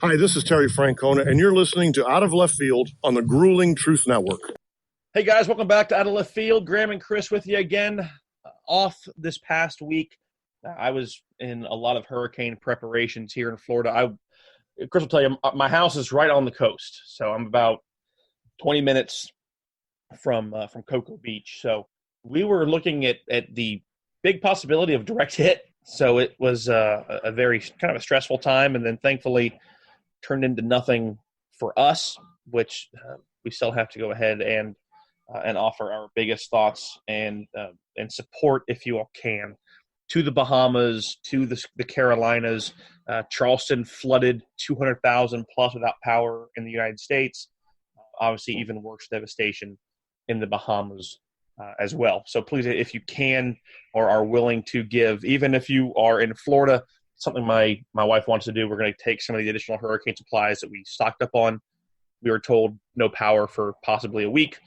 Hi, this is Terry Francona, and you're listening to Out of Left Field on the Grueling Truth Network. Hey, guys, welcome back to Out of Left Field. Graham and Chris with you again. Off this past week, I was in a lot of hurricane preparations here in Florida. Chris will tell you, my house is right on the coast, so I'm about 20 minutes from Cocoa Beach. So we were looking at the big possibility of direct hit. So it was a very kind of a stressful time, and then thankfully turned into nothing for us, which we still have to go ahead and offer our biggest thoughts and support, if you all can, to the Bahamas, to the Carolinas. Charleston flooded 200,000 plus without power in the United States. Obviously, even worse devastation in the Bahamas as well. So please, if you can or are willing to give, even if you are in Florida, something my wife wants to do, we're going to take some of the additional hurricane supplies that we stocked up on. We were told no power for possibly a week.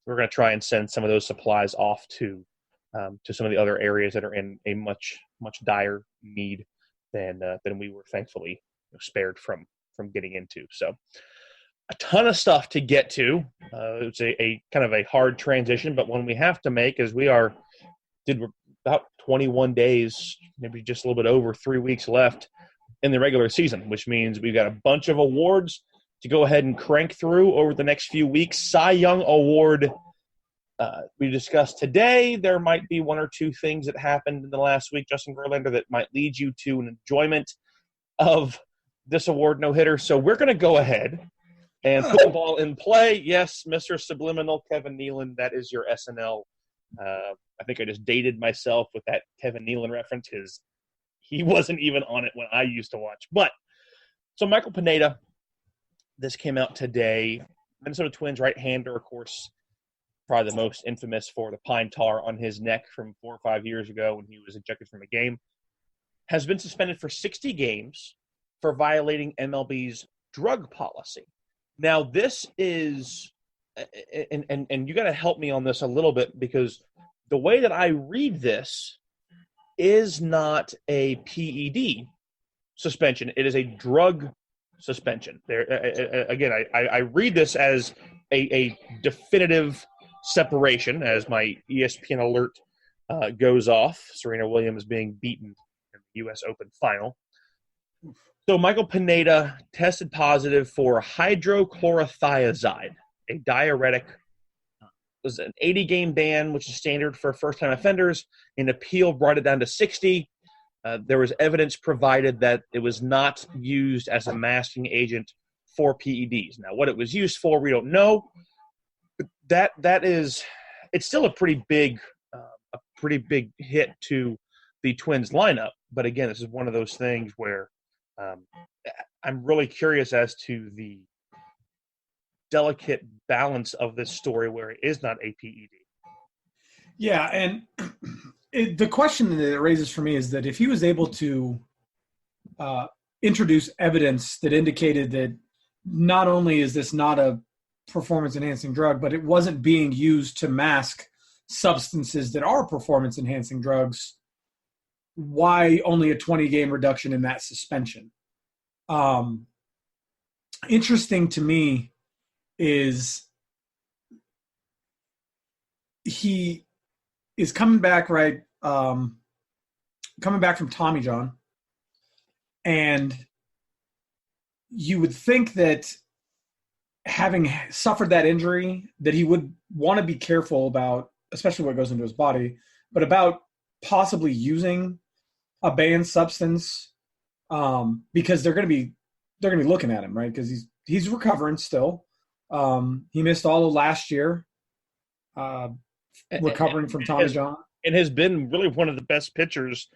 We're going to try and send some of those supplies off to some of the other areas that are in a much dire need than we were thankfully spared from getting into. So a ton of stuff to get to. It's a kind of a hard transition, but one we have to make, as we did about 21 days, maybe just a little bit over 3 weeks left in the regular season, which means we've got a bunch of awards to go ahead and crank through over the next few weeks. Cy Young Award we discussed today. There might be one or two things that happened in the last week, Justin Verlander, that might lead you to an enjoyment of this award no-hitter. So we're going to go ahead and put the ball in play. Yes, Mr. Subliminal Kevin Nealon, that is your SNL. I think I just dated myself with that Kevin Nealon reference because he wasn't even on it when I used to watch. But so Michael Pineda, this came out today. Minnesota Twins right-hander, of course, probably the most infamous for the pine tar on his neck from 4 or 5 years ago when he was ejected from a game, has been suspended for 60 games for violating MLB's drug policy. Now, this is and you got to help me on this a little bit, because the way that I read this is not a PED suspension. It is a drug suspension. There again, I read this as a definitive separation, as my ESPN alert goes off. Serena Williams being beaten in the U.S. Open final. So Michael Pineda tested positive for hydrochlorothiazide, a diuretic. It was an 80-game ban, which is standard for first-time offenders. An appeal brought it down to 60. There was evidence provided that it was not used as a masking agent for PEDs. Now, what it was used for, we don't know. But that is, it's still a pretty big hit to the Twins lineup. But again, this is one of those things where I'm really curious as to the delicate balance of this story where it is not a PED. Yeah, and the question that it raises for me is that if he was able to introduce evidence that indicated that not only is this not a performance-enhancing drug, but it wasn't being used to mask substances that are performance-enhancing drugs, why only a 20-game reduction in that suspension? Interesting to me is he is coming back, right? Coming back from Tommy John. And you would think that having suffered that injury, that he would want to be careful about, especially what goes into his body, but about possibly using a banned substance, because they're going to be looking at him, right? Because he's recovering still. He missed all of last year, recovering from Tommy John, and has been really one of the best pitchers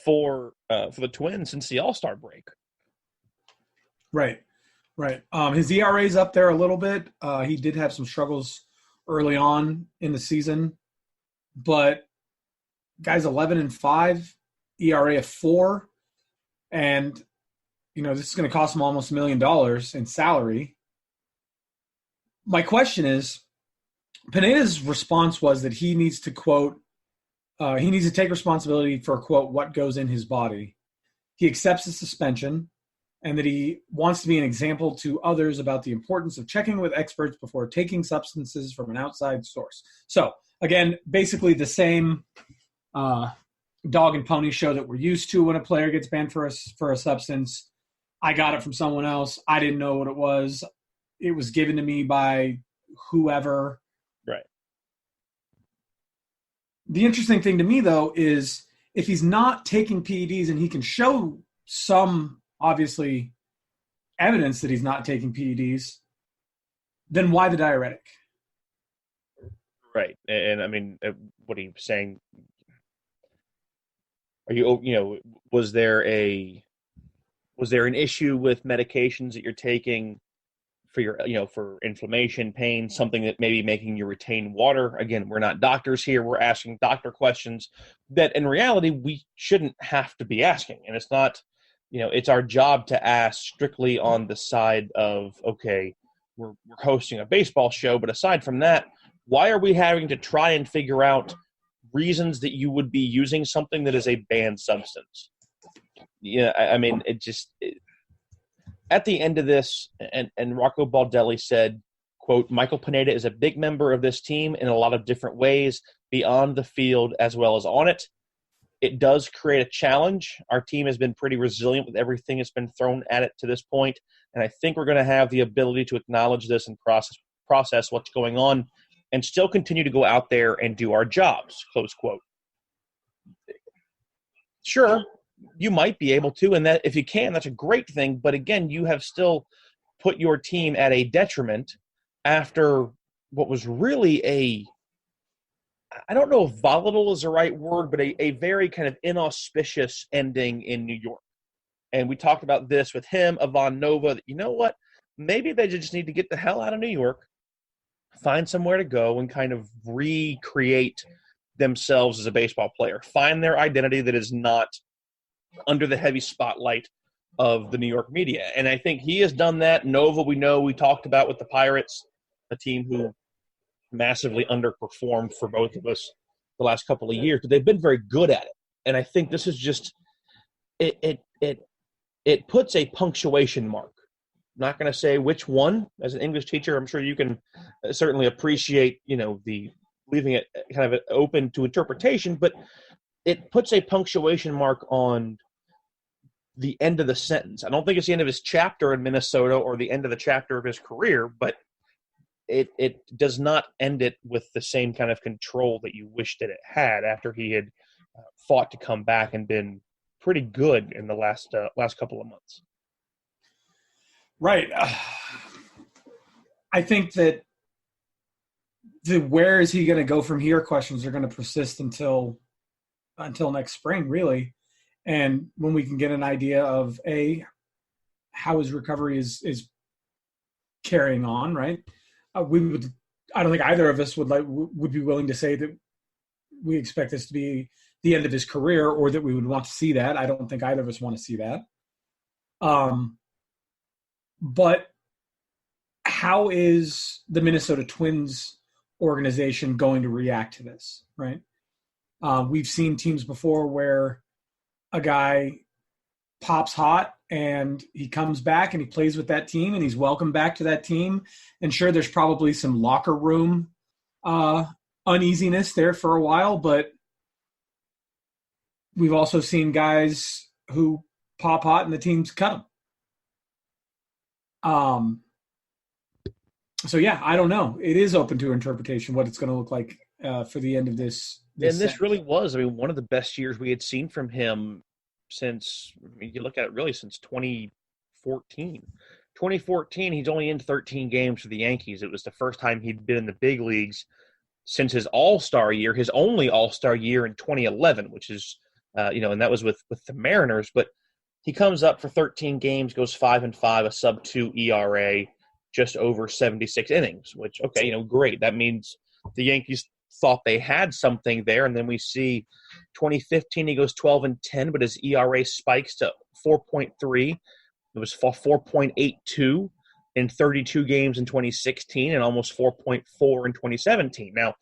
for the Twins since the All-Star break. Right. His ERA is up there a little bit. He did have some struggles early on in the season, but guy's 11-5, ERA of 4, and this is going to cost him almost $1 million in salary. My question is, Pineda's response was that he needs to quote, he needs to take responsibility for, quote, what goes in his body. He accepts the suspension. and that he wants to be an example to others about the importance of checking with experts before taking substances from an outside source. So, again, basically the same dog and pony show that we're used to when a player gets banned for a substance. I got it from someone else. I didn't know what it was. It was given to me by whoever. Right. The interesting thing to me, though, is if he's not taking PEDs and he can show some, obviously, evidence that he's not taking PEDs, then why the diuretic? Right. And I mean, what are you saying? Are you, was there an issue with medications that you're taking for your, for inflammation, pain, something that may be making you retain water? Again, we're not doctors here. We're asking doctor questions that in reality we shouldn't have to be asking. And it's not, it's our job to ask strictly on the side of, okay, we're hosting a baseball show, but aside from that, why are we having to try and figure out reasons that you would be using something that is a banned substance? I mean, at the end of this, and Rocco Baldelli said, quote, Michael Pineda is a big member of this team in a lot of different ways, beyond the field as well as on it. It does create a challenge. Our team has been pretty resilient with everything that's been thrown at it to this point, and I think we're going to have the ability to acknowledge this and process what's going on and still continue to go out there and do our jobs, close quote. Sure, you might be able to, and that if you can, that's a great thing. But again, you have still put your team at a detriment after what was really I don't know if volatile is the right word, but a very kind of inauspicious ending in New York. And we talked about this with him, Ivan Nova, that, you know what, maybe they just need to get the hell out of New York, find somewhere to go and kind of recreate themselves as a baseball player, find their identity that is not under the heavy spotlight of the New York media. And I think he has done that. Nova, we talked about with the Pirates, a team who massively underperformed for both of us the last couple of years, but they've been very good at it. And I think this is just it puts a punctuation mark. I'm not going to say which one. As an English teacher, I'm sure you can certainly appreciate, the leaving it kind of open to interpretation, but it puts a punctuation mark on the end of the sentence. I don't think it's the end of his chapter in Minnesota or the end of the chapter of his career, but it does not end it with the same kind of control that you wish that it had after he had fought to come back and been pretty good in the last couple of months. Right. I think that the where is he going to go from here questions are going to persist until next spring, really. And when we can get an idea of how his recovery is carrying on, right? I don't think either of us would be willing to say that we expect this to be the end of his career or that we would want to see that. I don't think either of us want to see that. But how is the Minnesota Twins organization going to react to this, right? We've seen teams before where a guy pops hot and he comes back and he plays with that team and he's welcomed back to that team. And sure, there's probably some locker room uneasiness there for a while, but we've also seen guys who pop hot and the teams cut them. So yeah, I don't know. It is open to interpretation what it's going to look like for the end of this. This really was, one of the best years we had seen from him since, you look at it really since 2014. 2014, he's only in 13 games for the Yankees. It was the first time he'd been in the big leagues since his All-Star year, his only All-Star year in 2011, which is, and that was with the Mariners. But he comes up for 13 games, goes 5-5, a sub-2 ERA, just over 76 innings, which, okay, great. That means the Yankees thought they had something there. And then we see 2015, he goes 12-10, but his ERA spikes to 4.3. It was 4.82 in 32 games in 2016 and almost 4.4 in 2017. Now,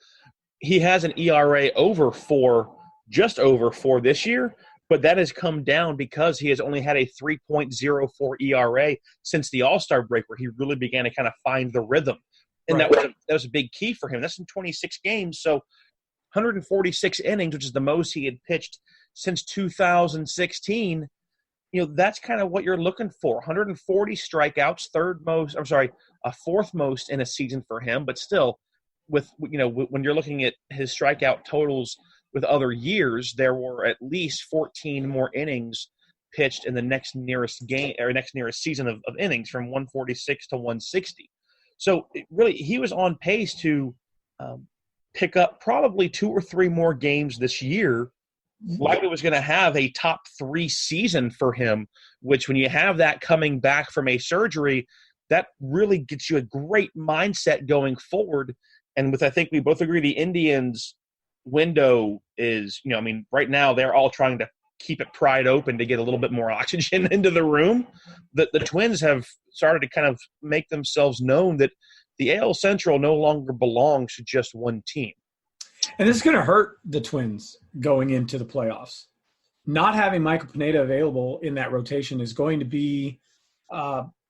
he has an ERA over 4, just over 4 this year, but that has come down because he has only had a 3.04 ERA since the All-Star break, where he really began to kind of find the rhythm. And Right. that was a big key for him. That's in 26 games. So 146 innings, which is the most he had pitched since 2016. That's kind of what you're looking for. 140 strikeouts, fourth most in a season for him. But still, when you're looking at his strikeout totals with other years, there were at least 14 more innings pitched in the next nearest game or next nearest season of innings, from 146 to 160. So really, he was on pace to pick up probably 2 or 3 more games this year. Likely was going to have a top 3 season for him, which when you have that coming back from a surgery, that really gets you a great mindset going forward. And I think we both agree the Indians window is, right now they're all trying to keep it pried open to get a little bit more oxygen into the room. The Twins have started to kind of make themselves known that the AL Central no longer belongs to just one team. And this is going to hurt the Twins going into the playoffs. Not having Michael Pineda available in that rotation is going to be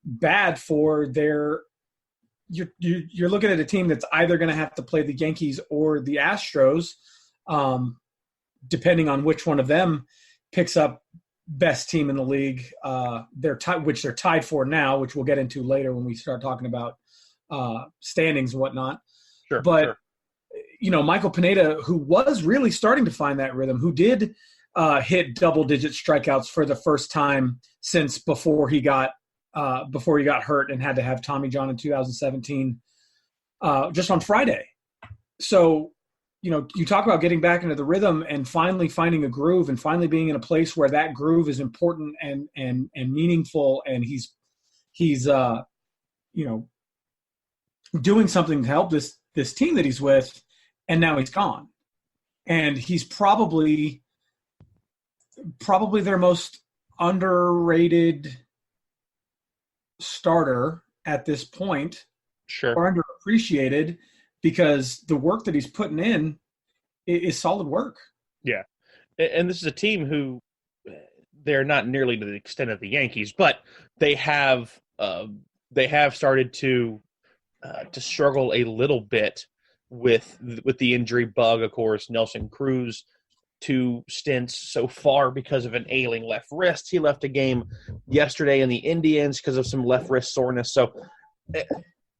bad for their – you're looking at a team that's either going to have to play the Yankees or the Astros, depending on which one of them picks up best team in the league, which they're tied for now, which we'll get into later when we start talking about standings and whatnot. Sure, but sure. Michael Pineda, who was really starting to find that rhythm, who did hit double-digit strikeouts for the first time since before he got hurt and had to have Tommy John in 2017, just on Friday. So, you talk about getting back into the rhythm and finally finding a groove and finally being in a place where that groove is important and meaningful, and he's doing something to help this team that he's with, and now he's gone. And he's probably their most underrated starter at this point. Sure. Or underappreciated, because the work that he's putting in is solid work. Yeah. And this is a team who they're not nearly to the extent of the Yankees, but they have started to struggle a little bit with the injury bug. Of course, Nelson Cruz, 2 stints so far because of an ailing left wrist. He left a game yesterday in the Indians because of some left wrist soreness. So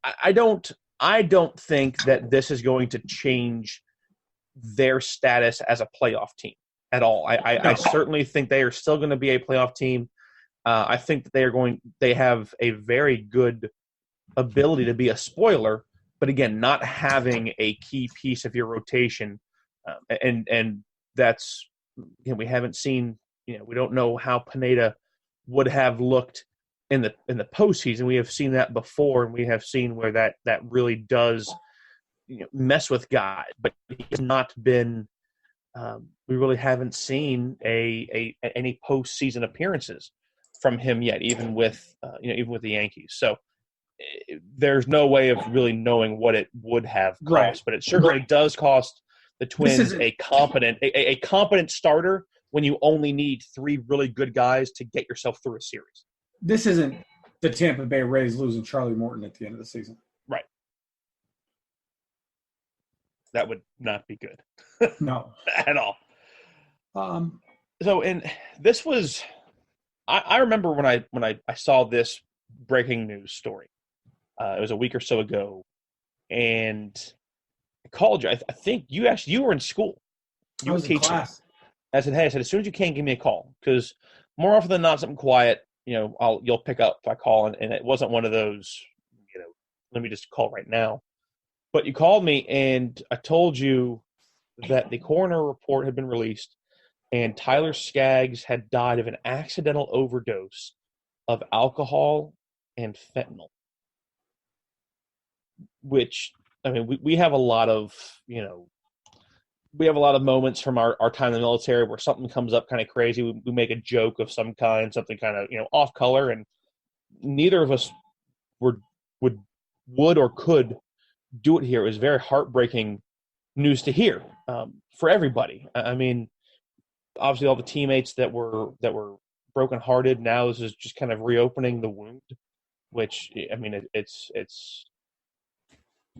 I don't think that this is going to change their status as a playoff team at all. I certainly think they are still going to be a playoff team. I think that they have a very good ability to be a spoiler, but again, not having a key piece of your rotation, and that's, we haven't seen, we don't know how Pineda would have looked in the postseason. We have seen that before, and we have seen where that really does mess with guys, but he's not been. We really haven't seen any postseason appearances from him yet, even with the Yankees. So there's no way of really knowing what it would have cost, Right. But it certainly does cost the Twins a competent starter when you only need 3 really good guys to get yourself through a series. This isn't the Tampa Bay Rays losing Charlie Morton at the end of the season. Right. That would not be good. No. At all. So, and this was – I remember when I saw this breaking news story. It was a week or so ago, and I called you. I think you were in school. I was in class. I said, as soon as you can, give me a call, because more often than not, something quiet, you'll pick up if I call, and it wasn't one of those, let me just call right now. But you called me, and I told you that the coroner report had been released, and Tyler Skaggs had died of an accidental overdose of alcohol and fentanyl. Which, we have a lot of, we have a lot of moments from our time in the military where something comes up kind of crazy. We make a joke of some kind, something kind of, off color, and neither of us would or could do it here. It was very heartbreaking news to hear for everybody. obviously all the teammates that were brokenhearted. Now this is just kind of reopening the wound, which, I mean, it's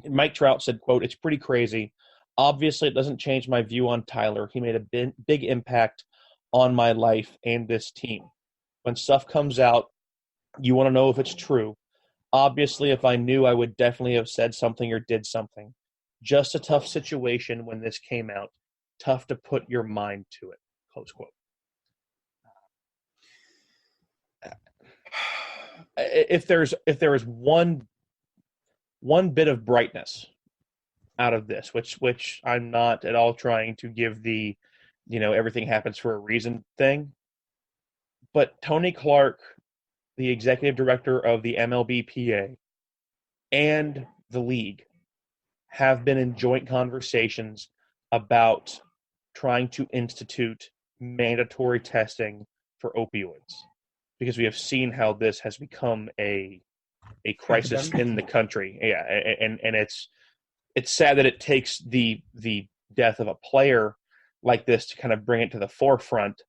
Mike Trout said, quote, "It's pretty crazy. Obviously, it doesn't change my view on Tyler. He made a big impact on my life and this team. When stuff comes out, you want to know if it's true. Obviously, if I knew, I would definitely have said something or did something. Just a tough situation when this came out. Tough to put your mind to it." Close quote. If there is one bit of brightness out of this, which I'm not at all trying to give the, everything happens for a reason thing, but Tony Clark, the executive director of the MLBPA and the league, have been in joint conversations about trying to institute mandatory testing for opioids, because we have seen how this has become a crisis in the country. Yeah, and it's sad that it takes the death of a player like this to kind of bring it to the forefront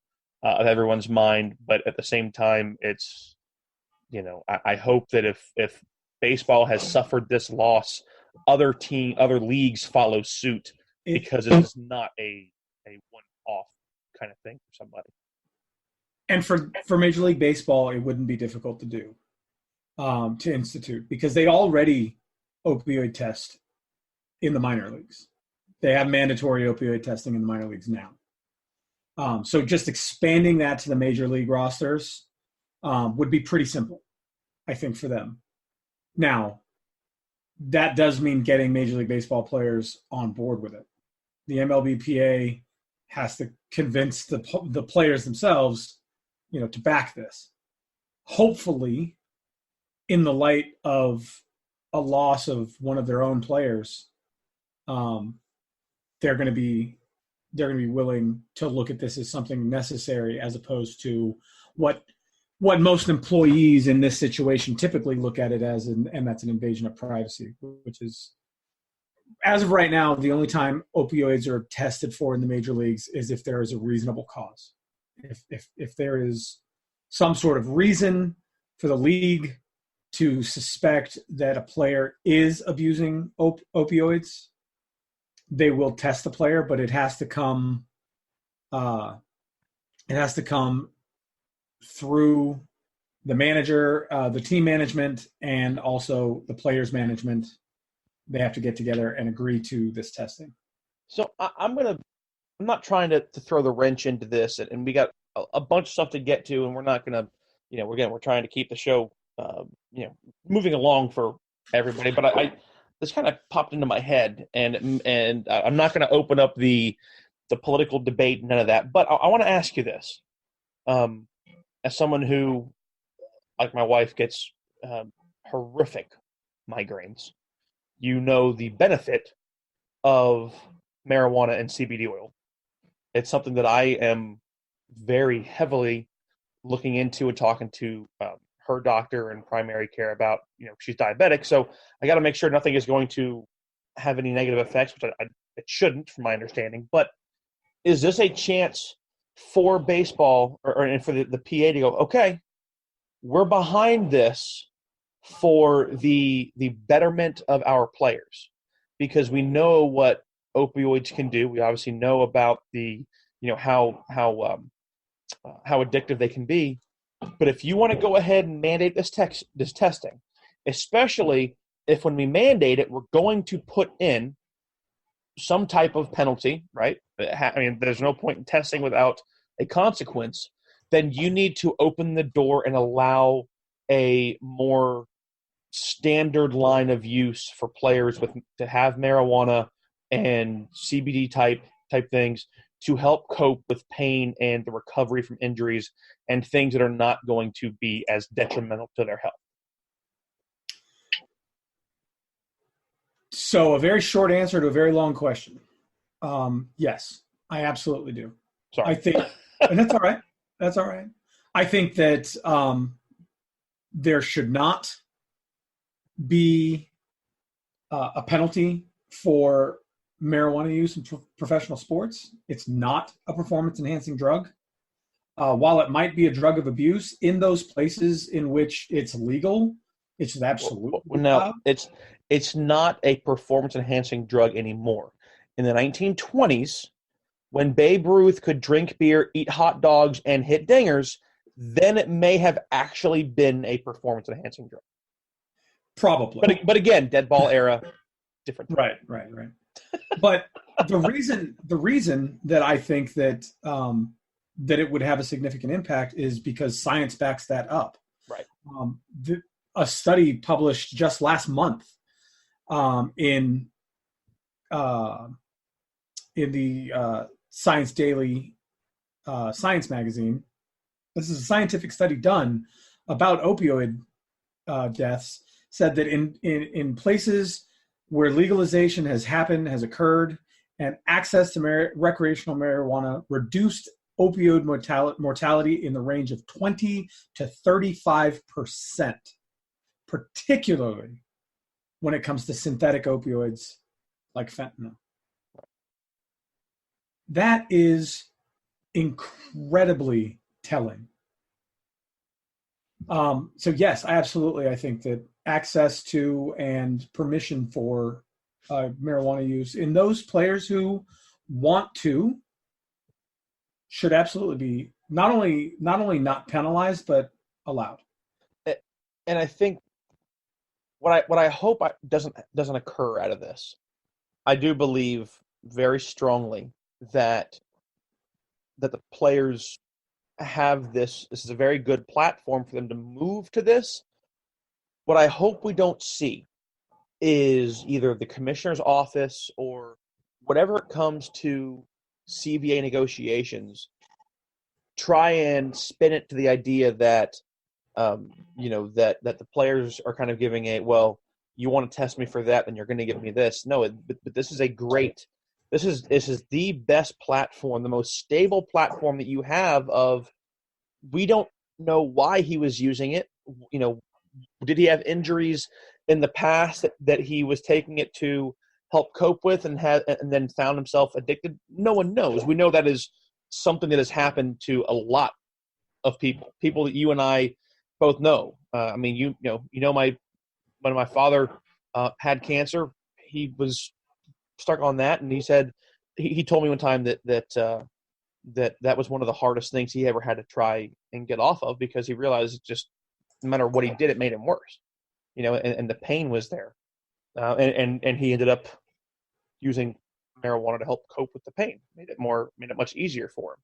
of everyone's mind. But at the same time, it's, I hope that if baseball has suffered this loss, other leagues follow suit, because this is not a one-off kind of thing for somebody. And for Major League Baseball, it wouldn't be difficult to do, to institute, because they already opioid test in the minor leagues. They have mandatory opioid testing in the minor leagues now. So just expanding that to the major league rosters would be pretty simple, I think, for them. Now, that does mean getting Major League Baseball players on board with it. The MLBPA has to convince the players themselves, to back this. Hopefully, in the light of a loss of one of their own players, they're going to be willing to look at this as something necessary, as opposed to what most employees in this situation typically look at it as, and that's an invasion of privacy, which is, as of right now, the only time opioids are tested for in the major leagues is if there is a reasonable cause. If there is some sort of reason for the league to suspect that a player is abusing opioids, they will test the player, but it has to come through the manager, the team management, and also the players' management. They have to get together and agree to this testing. So I'm not trying to throw the wrench into this, and we got a bunch of stuff to get to, and we're not going to, we're trying to keep the show, moving along for everybody. But this kind of popped into my head, and I'm not going to open up the political debate, none of that. But I want to ask you this, as someone who, like my wife, gets horrific migraines. The benefit of marijuana and CBD oil. It's something that I am very heavily looking into and talking to her doctor in primary care about. She's diabetic, so I got to make sure nothing is going to have any negative effects, which it shouldn't, from my understanding. But is this a chance for baseball and for the PA to go, okay, we're behind this for the betterment of our players, because we know what opioids can do. We obviously know about the how addictive they can be. But if you want to go ahead and mandate this testing, especially if when we mandate it, we're going to put in some type of penalty, right? I mean, there's no point in testing without a consequence. Then you need to open the door and allow a more standard line of use for players to have marijuana and CBD type things to help cope with pain and the recovery from injuries and things that are not going to be as detrimental to their health. So a very short answer to a very long question. Yes, I absolutely do. Sorry. I think, and that's all right. That's all right. I think that there should not be a penalty for marijuana use in professional sports. It's not a performance-enhancing drug. While it might be a drug of abuse, in those places in which it's legal, it's absolutely no, it's not a performance-enhancing drug anymore. In the 1920s, when Babe Ruth could drink beer, eat hot dogs, and hit dingers, then it may have actually been a performance-enhancing drug. Probably. But again, dead ball era, different. Right. But the reason that I think that that it would have a significant impact is because science backs that up. Right. A study published just last month in the Science Daily Science magazine. This is a scientific study done about opioid deaths. Said that in places where legalization has occurred, and access to recreational marijuana reduced opioid mortality in the range of 20 to 35%, particularly when it comes to synthetic opioids like fentanyl. That is incredibly telling. So yes, I think that access to and permission for marijuana use in those players who want to should absolutely be not only not penalized but allowed. And I think what I hope doesn't occur out of this, I do believe very strongly that the players have this is a very good platform for them to move to this. What I hope we don't see is either the commissioner's office or whatever it comes to CBA negotiations, try and spin it to the idea that, that the players are kind of giving well, you want to test me for that, then you're going to give me this. No, but this is this is the best platform, the most stable platform that you have of, we don't know why he was using it. Did he have injuries in the past that he was taking it to help cope with and then found himself addicted? No one knows. We know that is something that has happened to a lot of people that you and I both know. When my father had cancer, he was stuck on that, and he said he told me one time that was one of the hardest things he ever had to try and get off of, because he realized just no matter what he did, it made him worse. And the pain was there, and he ended up using marijuana to help cope with the pain. Made it much easier for him.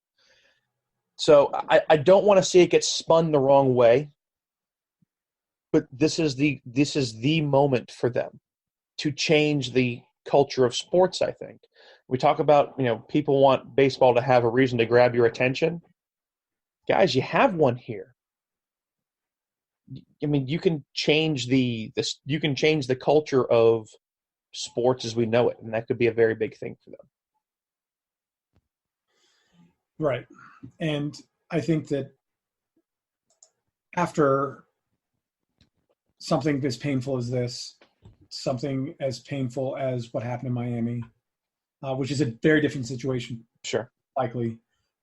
So I don't want to see it get spun the wrong way, but this is the moment for them to change the culture of sports. I think we talk about, people want baseball to have a reason to grab your attention. Guys, you have one here. You can change the culture of sports as we know it, and that could be a very big thing for them. Right. And I think that after something as painful as this, something as painful as what happened in Miami, which is a very different situation, sure, likely,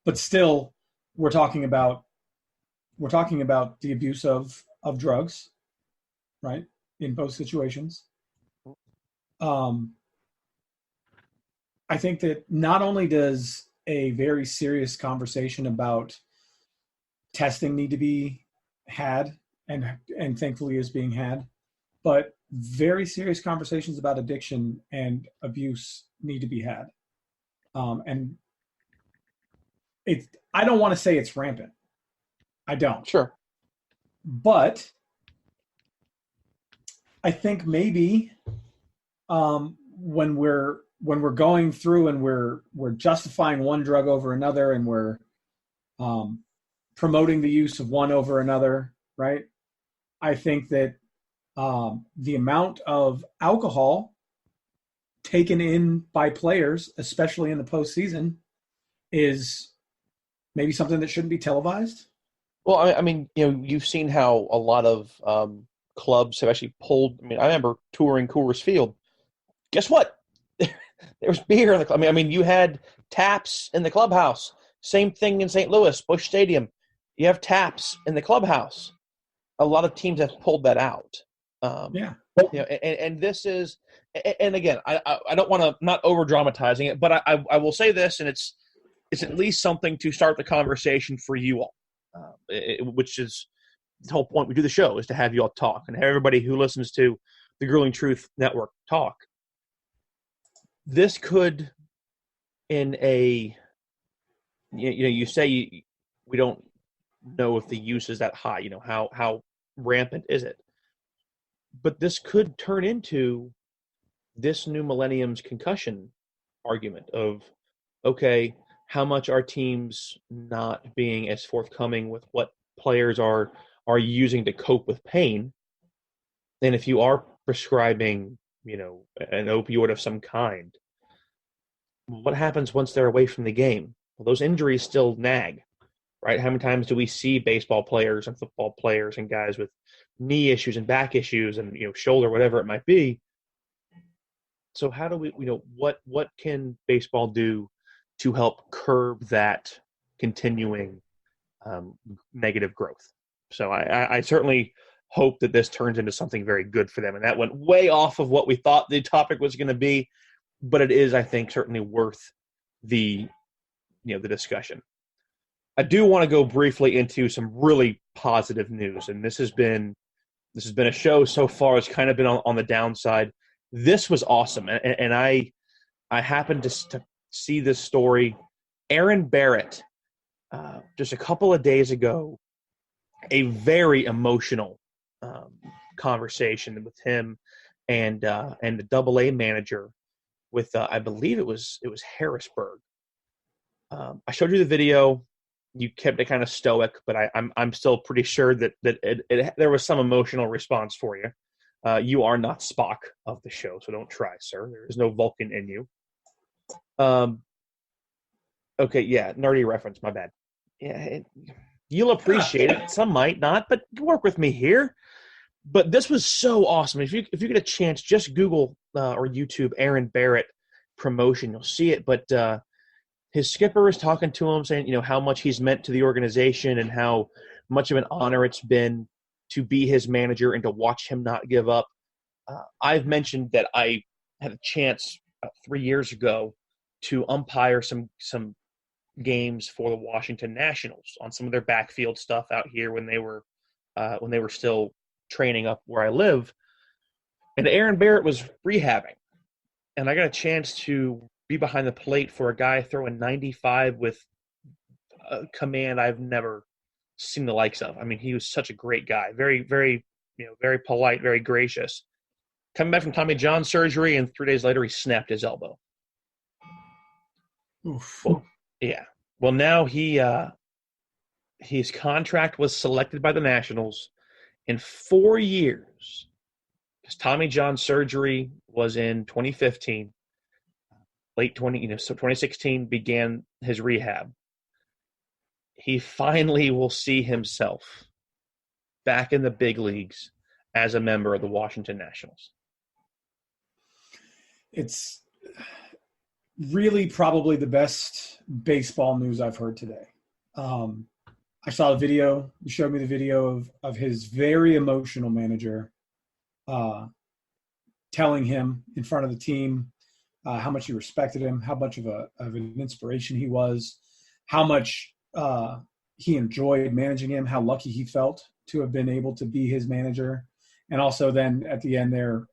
but still, we're talking about the abuse of drugs, right? In both situations. I think that not only does a very serious conversation about testing need to be had, and thankfully is being had, but very serious conversations about addiction and abuse need to be had. And I don't want to say it's rampant. I don't. Sure. But I think maybe when we're going through and we're justifying one drug over another, and we're promoting the use of one over another, right? I think that the amount of alcohol taken in by players, especially in the postseason, is maybe something that shouldn't be televised. Well, you've seen how a lot of clubs have actually pulled. I remember touring Coors Field. Guess what? There was beer in the club. I mean, you had taps in the clubhouse. Same thing in St. Louis, Busch Stadium. You have taps in the clubhouse. A lot of teams have pulled that out. Yeah. And this is, and again, I don't want to not over dramatizing it, but I will say this, and it's at least something to start the conversation for you all, which is the whole point we do the show, is to have you all talk and have everybody who listens to the Grueling Truth Network talk. This could, in a, you say we don't know if the use is that high, how rampant is it? But this could turn into this new millennium's concussion argument of, okay, how much are teams not being as forthcoming with what players are using to cope with pain? And if you are prescribing, an opioid of some kind, what happens once they're away from the game? Well, those injuries still nag, right? How many times do we see baseball players and football players and guys with knee issues and back issues and, shoulder, whatever it might be? So how do we, what can baseball do to help curb that continuing negative growth? So I certainly hope that this turns into something very good for them. And that went way off of what we thought the topic was going to be, but it is, I think, certainly worth the discussion. I do want to go briefly into some really positive news, and this has been a show so far. It's kind of been on the downside. This was awesome, and I happened to see this story. Aaron Barrett, just a couple of days ago, a very emotional conversation with him and the Double-A manager with I believe it was Harrisburg. I showed you the video. You kept it kind of stoic, but I'm still pretty sure that there was some emotional response for you. You are not Spock of the show, so don't try, sir. There is no Vulcan in you. Okay, yeah, nerdy reference. My bad. Yeah, you'll appreciate it. Some might not, but work with me here. But this was so awesome. If you get a chance, just Google or YouTube Aaron Barrett promotion. You'll see it. But his skipper is talking to him, saying, how much he's meant to the organization and how much of an honor it's been to be his manager and to watch him not give up. I've mentioned that I had a chance about 3 years ago to umpire some games for the Washington Nationals on some of their backfield stuff out here when they were still training up where I live. And Aaron Barrett was rehabbing, and I got a chance to be behind the plate for a guy throwing 95 with a command I've never seen the likes of. I mean, he was such a great guy, very, very, very polite, very gracious. Coming back from Tommy John surgery, and 3 days later he snapped his elbow. Oof. Well, yeah. Well, now his contract was selected by the Nationals in 4 years. His Tommy John surgery was in 2015. Late 2016 began his rehab. He finally will see himself back in the big leagues as a member of the Washington Nationals. It's really probably the best baseball news I've heard today. I saw a video. You showed me the video of his very emotional manager telling him in front of the team how much he respected him, how much of an inspiration he was, how much he enjoyed managing him, how lucky he felt to have been able to be his manager, and also then at the end there,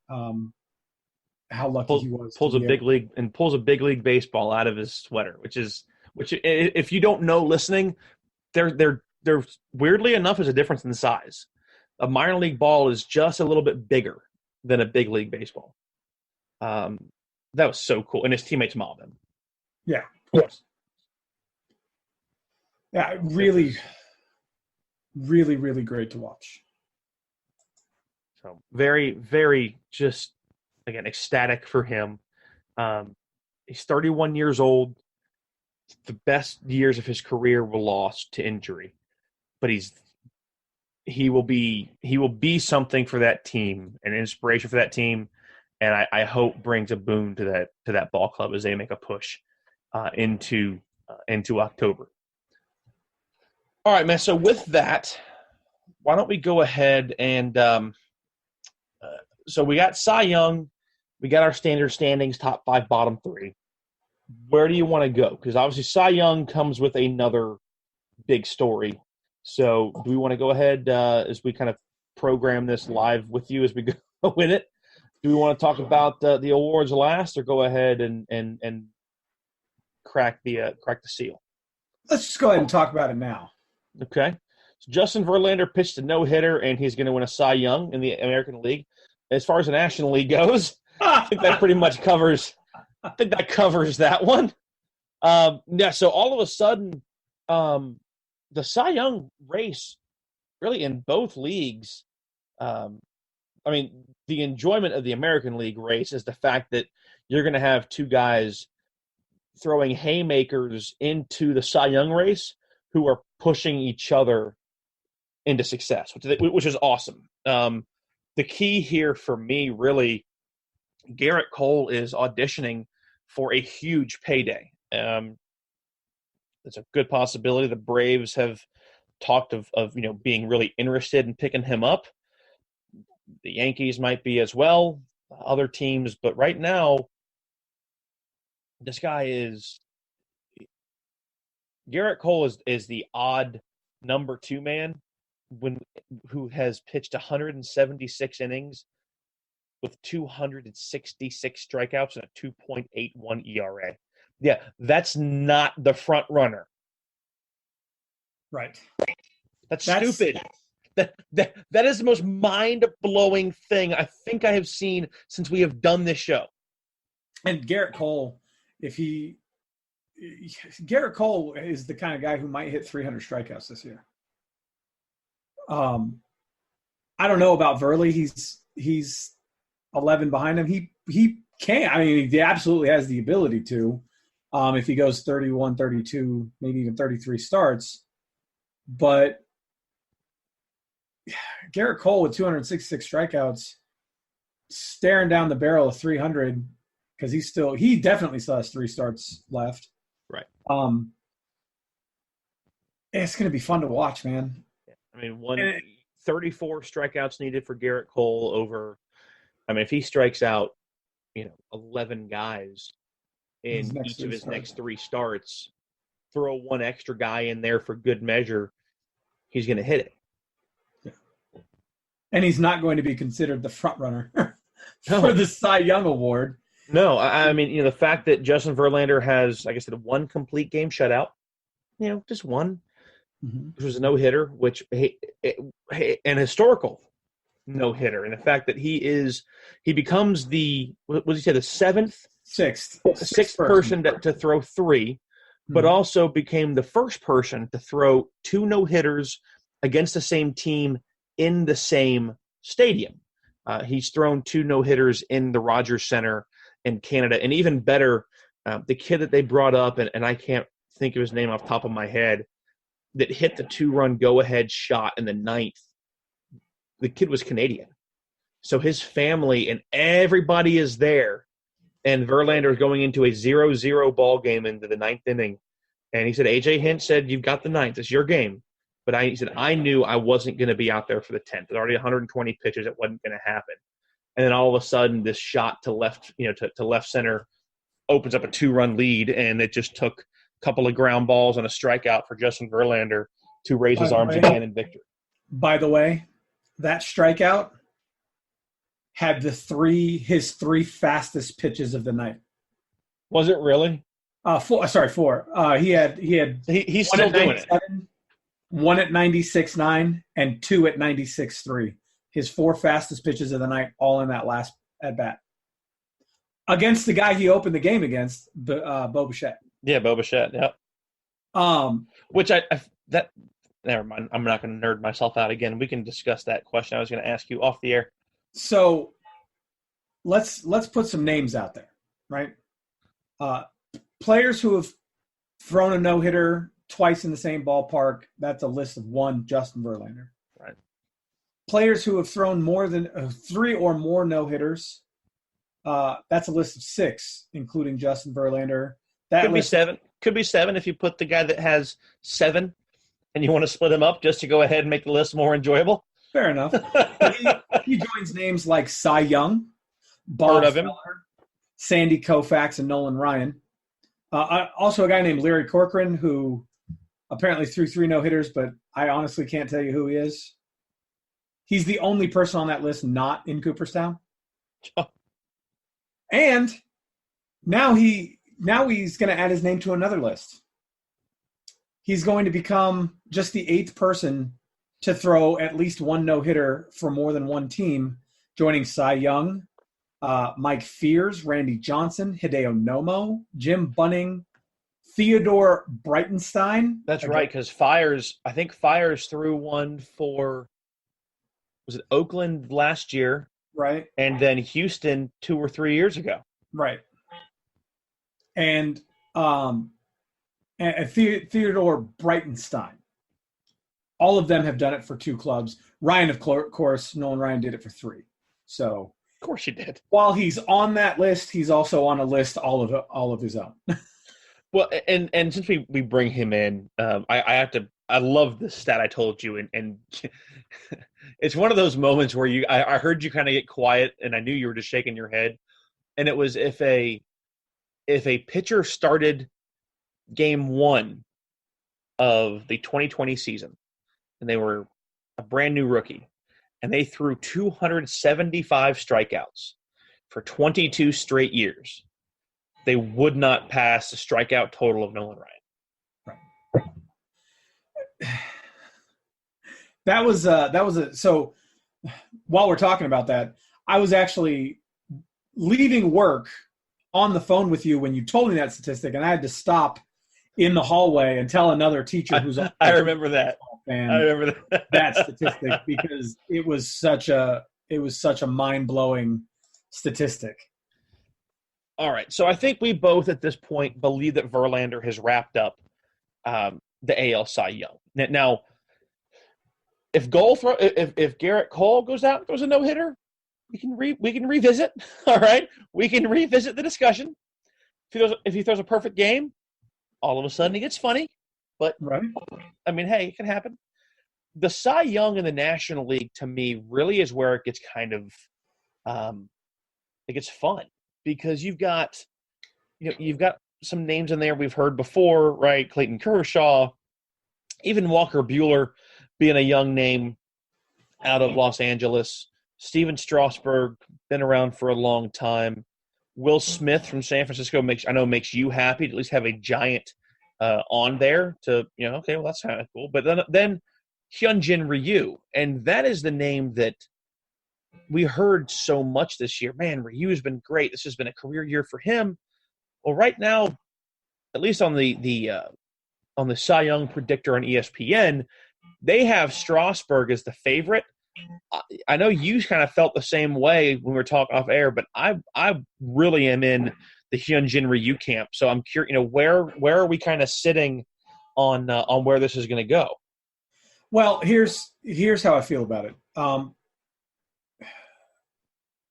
how lucky he was. Pulls a big league baseball out of his sweater, which if you don't know listening, there weirdly enough is a difference in size. A minor league ball is just a little bit bigger than a big league baseball. That was so cool, and his teammates mobbed him. Yeah, of course. Yeah, really, really, really great to watch. So very, very just, again, ecstatic for him. He's 31 years old. The best years of his career were lost to injury, but he will be something for that team, an inspiration for that team, and I hope brings a boon to that ball club as they make a push into October. All right, man. So with that, why don't we go ahead and so we got Cy Young, we got our standard standings, top 5, bottom 3. Where do you want to go? Because obviously Cy Young comes with another big story. So do we want to go ahead as we kind of program this live with you as we go with it? Do we want to talk about the awards last, or go ahead and crack the seal? Let's just go ahead and talk about it now. Okay. So Justin Verlander pitched a no-hitter, and he's going to win a Cy Young in the American League. As far as the National League goes, I think that pretty much covers that one. Yeah, so all of a sudden, the Cy Young race, really in both leagues, I mean, the enjoyment of the American League race is the fact that you're going to have two guys throwing haymakers into the Cy Young race who are pushing each other into success, which is awesome. The key here for me, really, Garrett Cole is auditioning for a huge payday. It's a good possibility. The Braves have talked of being really interested in picking him up. The Yankees might be as well, other teams, but right now, this guy is Garrett Cole is the odd number 2 man who has pitched 176 innings with 266 strikeouts and a 2.81 ERA. Yeah, that's not the front runner. Right. That's stupid. That is the most mind-blowing thing I think I have seen since we have done this show. And Garrett Cole, Garrett Cole is the kind of guy who might hit 300 strikeouts this year. I don't know about Verley. He's 11 behind him. He can. I mean, he absolutely has the ability to. If he goes 31, 32, maybe even 33 starts. But Garrett Cole with 266 strikeouts, staring down the barrel of 300 because he definitely still has 3 starts left. Right. It's going to be fun to watch, man. I mean, 34 strikeouts needed for Garrett Cole over. I mean, if he strikes out, 11 guys in each of his next 3 starts, throw one extra guy in there for good measure, he's going to hit it. Yeah. And he's not going to be considered the front runner for the Cy Young Award. No, I mean, the fact that Justin Verlander has, like I said, 1 complete game shutout, just one, which was a no-hitter, which an historical no-hitter. And the fact that he becomes the, what did he say, the sixth person to throw 3, but also became the first person to throw 2 no-hitters against the same team in the same stadium. He's thrown 2 no-hitters in the Rogers Center in Canada. And even better, the kid that they brought up, and I can't think of his name off the top of my head, that hit the 2-run go-ahead shot in the 9th, the kid was Canadian. So his family and everybody is there. And Verlander is going into a 0-0 ball game into the 9th inning. And he said, AJ Hinch said, you've got the 9th. It's your game. But he said, I knew I wasn't going to be out there for the 10th. There's already 120 pitches. It wasn't going to happen. And then all of a sudden, this shot to left, to left center opens up a 2-run lead. And it just took a couple of ground balls and a strikeout for Justin Verlander to raise his arms again in victory. By the way, that strikeout had his 3 fastest pitches of the night. Was it really? 4. He's still doing it. 1 at 96.9 and 2 at 96.3. His 4 fastest pitches of the night, all in that last at bat. Against the guy he opened the game against, Bo Bichette. Yeah, Bo Bichette. Yep. Which never mind. I'm not going to nerd myself out again. We can discuss that question I was going to ask you off the air. So let's put some names out there, right? Players who have thrown a no-hitter twice in the same ballpark, that's a list of 1, Justin Verlander. Right. Players who have thrown more than 3 or more no-hitters, That's a list of 6, including Justin Verlander. That Could be 7. Could be 7 if you put the guy that has 7 and you want to split him up just to go ahead and make the list more enjoyable. Fair enough. he joins names like Cy Young, Bob Feller, Sandy Koufax, and Nolan Ryan. Also a guy named Larry Corcoran, who apparently threw 3 no-hitters, but I honestly can't tell you who he is. He's the only person on that list not in Cooperstown. And now he's going to add his name to another list. He's going to become just the 8th person to throw at least 1 no-hitter for more than one team, joining Cy Young, Mike Fears, Randy Johnson, Hideo Nomo, Jim Bunning, Theodore Breitenstein. That's right, because I think Fires threw one for, was it Oakland last year? Right. And then Houston 2 or 3 years ago. Right. And Theodore Breitenstein. All of them have done it for 2 clubs. Ryan, of course, Nolan Ryan did it for 3. So, of course he did. While he's on that list, he's also on a list all of his own. Well, and since we bring him in, I love the stat I told you, and it's one of those moments where I heard you kind of get quiet, and I knew you were just shaking your head, and it was if a pitcher started game 1 of the 2020 season, and they were a brand new rookie, and they threw 275 strikeouts for 22 straight years, they would not pass the strikeout total of Nolan Ryan. Right. So while we're talking about that, I was actually leaving work on the phone with you when you told me that statistic, and I had to stop in the hallway and tell another teacher who's I remember that. Fan I remember that statistic because it was such a mind-blowing statistic. All right, so I think we both at this point believe that Verlander has wrapped up the AL Cy Young. Now, if Garrett Cole goes out and throws a no-hitter, we can revisit. All right, we can revisit the discussion. If he throws a perfect game, all of a sudden he gets funny. But right. I mean, hey, it can happen. The Cy Young in the National League, to me, really is where it gets kind of it gets fun because you've got some names in there we've heard before, right? Clayton Kershaw, even Walker Buehler being a young name out of Los Angeles. Steven Strasburg, been around for a long time. Will Smith from San Francisco makes you happy to at least have a giant on there to, okay, well, that's kind of cool. But then Hyunjin Ryu, and that is the name that we heard so much this year. Man, Ryu has been great. This has been a career year for him. Well, right now, at least on the Cy Young predictor on ESPN, they have Strasburg as the favorite. I know you kind of felt the same way when we were talking off air, but I really am in the Hyunjin Ryu camp. So I'm curious, where are we kind of sitting on where this is going to go? Well, here's how I feel about it.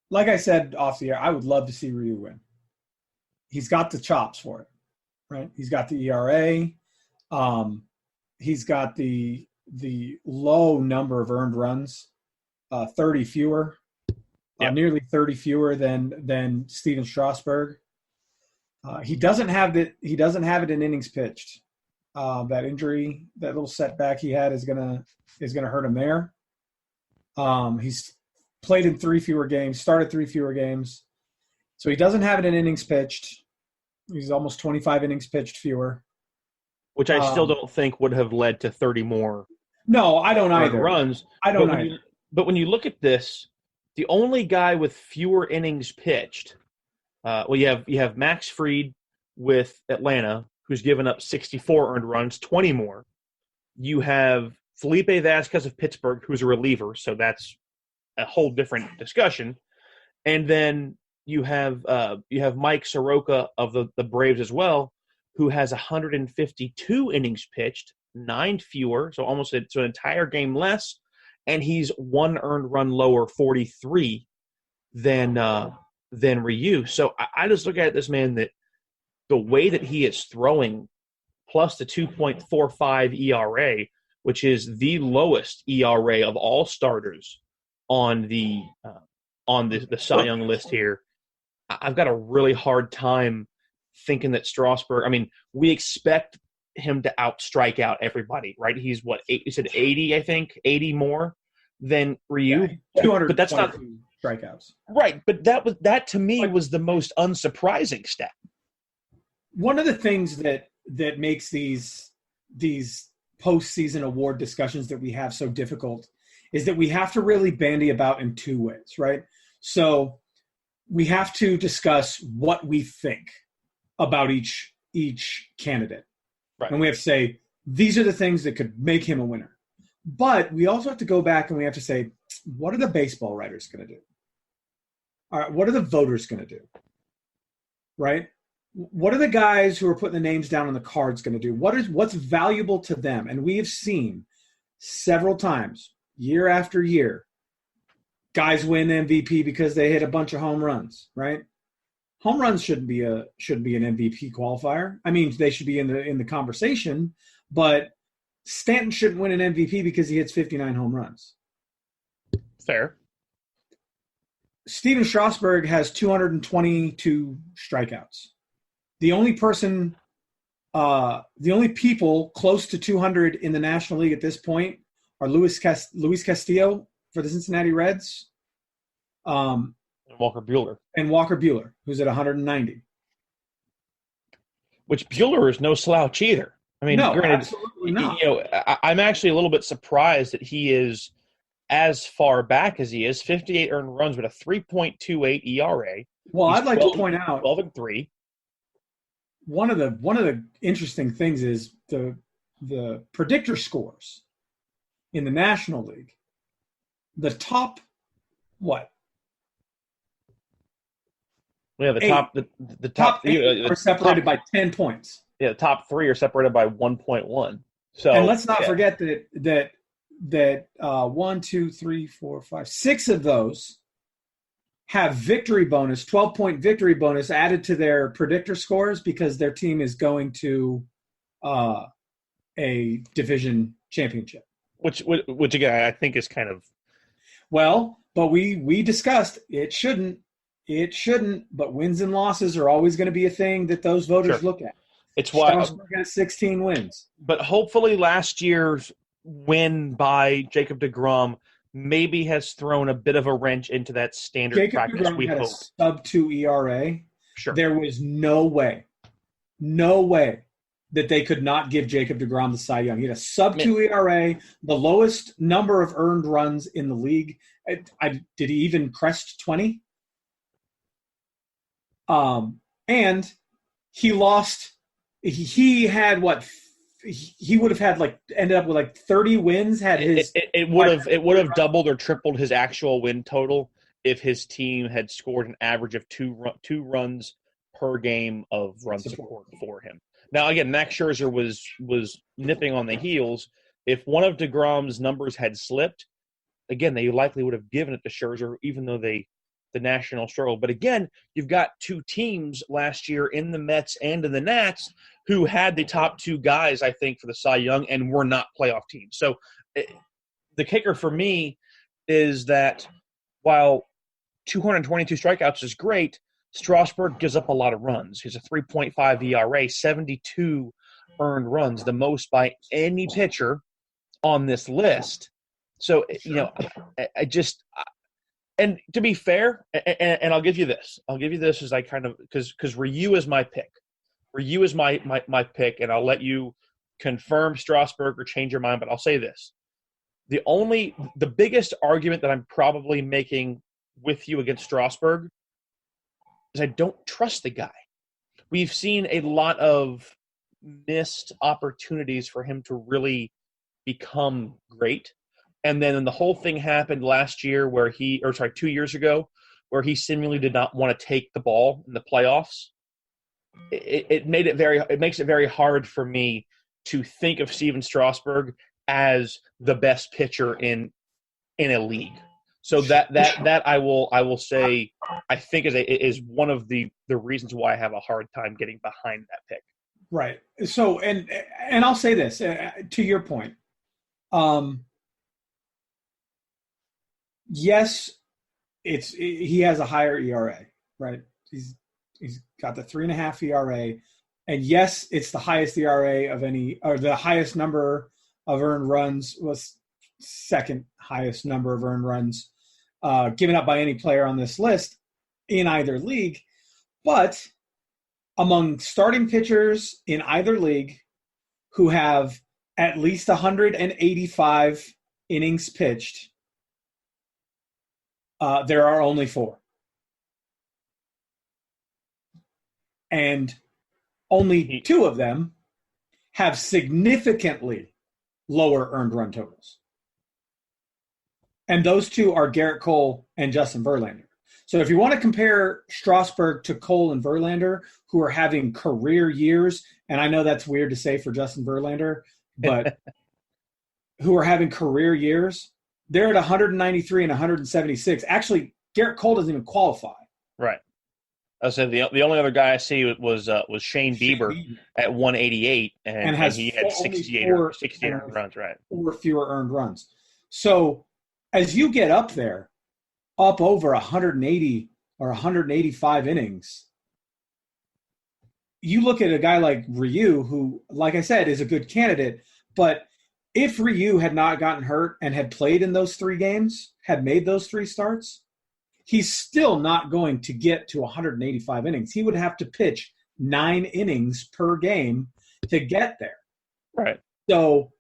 Like I said off the air, I would love to see Ryu win. He's got the chops for it, right? He's got the ERA. He's got the low number of earned runs, 30 fewer, nearly 30 fewer than Steven Strasburg. He doesn't have it in innings pitched. That injury, that little setback he had is gonna hurt him there. He's played in 3 fewer games, started 3 fewer games. So he doesn't have it in innings pitched. He's almost 25 innings pitched fewer. Which I still don't think would have led to 30 more. No, I don't either. Runs. I don't either. But when you look at this, the only guy with fewer innings pitched, you have Max Fried with Atlanta, who's given up 64 earned runs, 20 more. You have Felipe Vasquez of Pittsburgh, who's a reliever, so that's a whole different discussion. And then you have Mike Soroka of the Braves as well, who has 152 innings pitched, 9 fewer, so almost an entire game less, and he's 1 earned run lower, 43, than than Ryu. So I just look at this man that the way that he is throwing, plus the 2.45 ERA, which is the lowest ERA of all starters on the Cy Young list here. I've got a really hard time thinking that Strasburg. I mean, we expect him to strike out everybody, right? He's what, you said 80, I think, 80 more than Ryu. Yeah, 200, but that's not strikeouts, right? But that to me was the most unsurprising stat. One of the things that makes these postseason award discussions that we have so difficult is that we have to really bandy about in two ways, right? So we have to discuss what we think about each candidate. Right. And we have to say, these are the things that could make him a winner. But we also have to go back and we have to say, what are the baseball writers going to do? All right, what are the voters going to do? Right? What are the guys who are putting the names down on the cards going to do? What's valuable to them? And we have seen several times, year after year, guys win MVP because they hit a bunch of home runs, right? Home runs shouldn't be an MVP qualifier. I mean, they should be in the conversation, but Stanton shouldn't win an MVP because he hits 59 home runs. Fair. Steven Strasburg has 222 strikeouts. The only people close to 200 in the National League at this point are Luis Castillo for the Cincinnati Reds, and Walker Buehler, who's at 190. Which Buehler is no slouch either. I mean, no, granted, absolutely not. I'm actually a little bit surprised that he is as far back as he is. 58 earned runs with a 3.28 ERA. Well, I'd like to point out 12-3. One of the interesting things is the predictor scores in the National League. The top what? Yeah, the top eight are separated by 10 points. Yeah, the top 3 are separated by 1.1. So, and let's not forget that 1, 2, 3, 4, 5, 6 of those have victory bonus, 12-point victory bonus added to their predictor scores because their team is going to a division championship. Which again, I think is kind of well, but we discussed it shouldn't, but wins and losses are always going to be a thing that those voters look at. It's why Strasburg has 16 wins. But hopefully last year's win by Jacob deGrom maybe has thrown a bit of a wrench into that standard Jacob practice deGrom we had hope. a sub-2 ERA. Sure. There was no way that they could not give Jacob deGrom the Cy Young. He had a sub-2 ERA, the lowest number of earned runs in the league. Did he even crest 20? And he lost. He had what? He would have had ended up with 30 wins. Had his it would have doubled or tripled his actual win total if his team had scored an average of two runs per game of run support for him. Now again, Max Scherzer was nipping on the heels. If one of deGrom's numbers had slipped, again they likely would have given it to Scherzer, even though the National struggle. But again, you've got two teams last year in the Mets and in the Nats who had the top 2 guys, I think, for the Cy Young and were not playoff teams. So the kicker for me is that while 222 strikeouts is great, Strasburg gives up a lot of runs. He's a 3.5 ERA, 72 earned runs, the most by any pitcher on this list. So, and to be fair, and I'll give you this. As I kind of – because Ryu is my pick. Ryu is my pick, and I'll let you confirm Strasburg or change your mind, but I'll say this. The biggest argument that I'm probably making with you against Strasburg is I don't trust the guy. We've seen a lot of missed opportunities for him to really become great. And then the whole thing happened last year 2 years ago, where he seemingly did not want to take the ball in the playoffs. It makes it very hard for me to think of Steven Strasburg as the best pitcher in a league. So that I will say I think is one of the reasons why I have a hard time getting behind that pick. Right. So and I'll say this to your point. Yes, he has a higher ERA, right? He's got the 3.5 ERA, and yes, it's the highest ERA of any, or the highest number of earned runs, was second highest number of earned runs given up by any player on this list in either league. But among starting pitchers in either league who have at least 185 innings pitched, there are only 4. And only 2 of them have significantly lower earned run totals. And those 2 are Garrett Cole and Justin Verlander. So if you want to compare Strasburg to Cole and Verlander, who are having career years, and I know that's weird to say for Justin Verlander, but who are having career years, they're at 193 and 176. Actually, Garrett Cole doesn't even qualify. Right. I said the only other guy I see was Shane Bieber at 188, and he had 68 earned runs, right? 4 fewer earned runs. So as you get up there, up over 180 or 185 innings, you look at a guy like Ryu, who, like I said, is a good candidate. But if Ryu had not gotten hurt and had played in those 3 games, had made those 3 starts, he's still not going to get to 185 innings. He would have to pitch 9 innings per game to get there. Right. So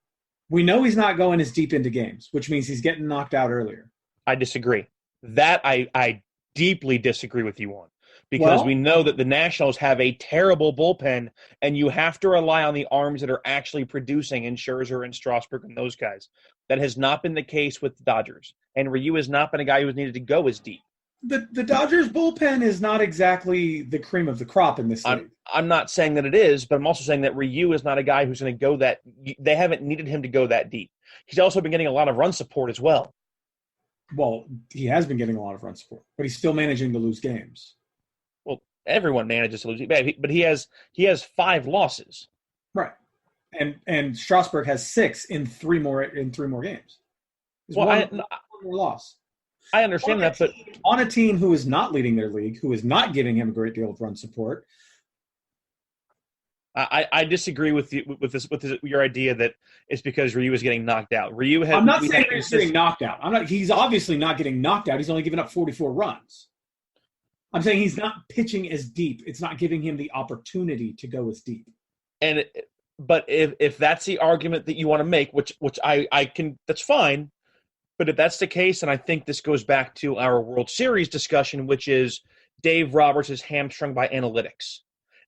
we know he's not going as deep into games, which means he's getting knocked out earlier. I disagree. That I deeply disagree with you on, because we know that the Nationals have a terrible bullpen, and you have to rely on the arms that are actually producing in Scherzer and Strasburg and those guys. That has not been the case with the Dodgers, and Ryu has not been a guy who has needed to go as deep. The Dodgers bullpen is not exactly the cream of the crop in this league. I'm not saying that it is, but I'm also saying that Ryu is not a guy who's going to go that – they haven't needed him to go that deep. He's also been getting a lot of run support as well. Well, he has been getting a lot of run support, but he's still managing to lose games. Well, everyone manages to lose, but he has 5 losses. Right. And Strasburg has 6 in 3 more games. Well, one more loss. I understand that, but on a team who is not leading their league, who is not giving him a great deal of run support, I disagree with you with your idea that it's because Ryu is getting knocked out. I'm not saying he's getting knocked out. He's obviously not getting knocked out. He's only given up 44 runs. I'm saying he's not pitching as deep. It's not giving him the opportunity to go as deep. But if that's the argument that you want to make, which I can, that's fine. But if that's the case, and I think this goes back to our World Series discussion, which is Dave Roberts is hamstrung by analytics.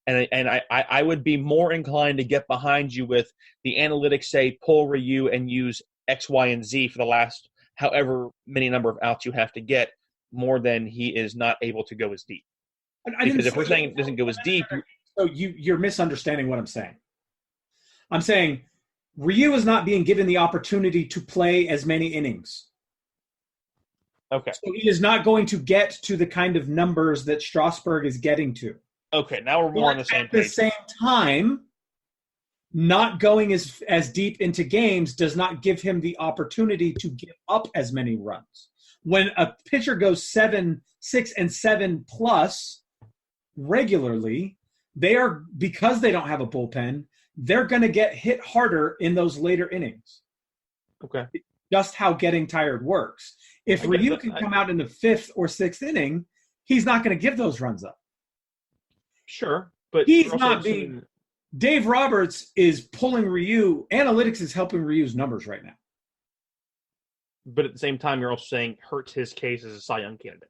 And I would be more inclined to get behind you with the analytics say pull Ryu and use X, Y, and Z for the last however many number of outs you have to get, more than he is not able to go as deep. Because if we're saying it doesn't go as deep. So you're misunderstanding what I'm saying. I'm saying Ryu is not being given the opportunity to play as many innings. Okay. So he is not going to get to the kind of numbers that Strasburg is getting to. Okay, now we're more on the same page. At the same time, not going as deep into games does not give him the opportunity to give up as many runs. When a pitcher goes 6 and 7 plus regularly, because they don't have a bullpen, they're going to get hit harder in those later innings. Okay. Just how getting tired works. If Ryu can come out in the 5th or 6th inning, he's not going to give those runs up. Sure, but he's not being. Dave Roberts is pulling Ryu. Analytics is helping Ryu's numbers right now. But at the same time, you're also saying hurts his case as a Cy Young candidate.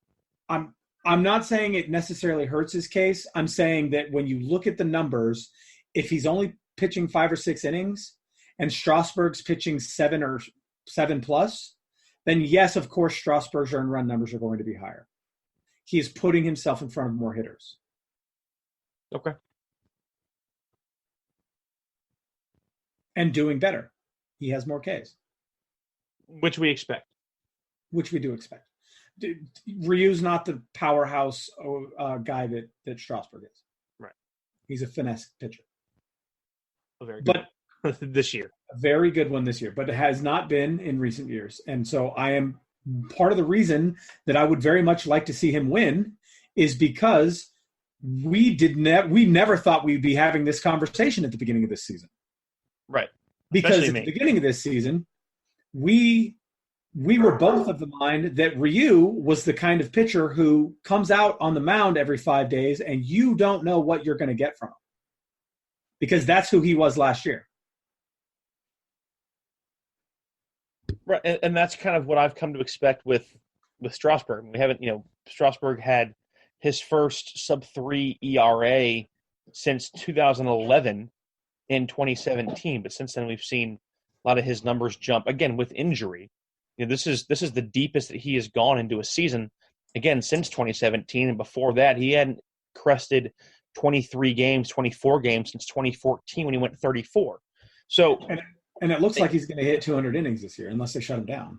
I'm not saying it necessarily hurts his case. I'm saying that when you look at the numbers, if he's only pitching 5 or 6 innings and Strasburg's pitching 7 or 7 plus, then yes, of course, Strasburg's earned run numbers are going to be higher. He is putting himself in front of more hitters. Okay. And doing better. He has more Ks. Which we expect. Which we do expect. Ryu's not the powerhouse guy that Strasburg is. Right. He's a finesse pitcher. A very good one this year. A very good one this year, but it has not been in recent years. And so I am part of the reason that I would very much like to see him win is because we never thought we'd be having this conversation at the beginning of this season. Right. Because at the beginning of this season, we were both of the mind that Ryu was the kind of pitcher who comes out on the mound every 5 days and you don't know what you're going to get from him. Because that's who he was last year. Right, and that's kind of what I've come to expect with Strasburg. We haven't, Strasburg had his first sub-3 ERA since 2011 in 2017, but since then we've seen a lot of his numbers jump again with injury. This is the deepest that he has gone into a season again since 2017, and before that he hadn't crested 24 games since 2014 when he went 34. So and it looks like he's going to hit 200 innings this year unless they shut him down.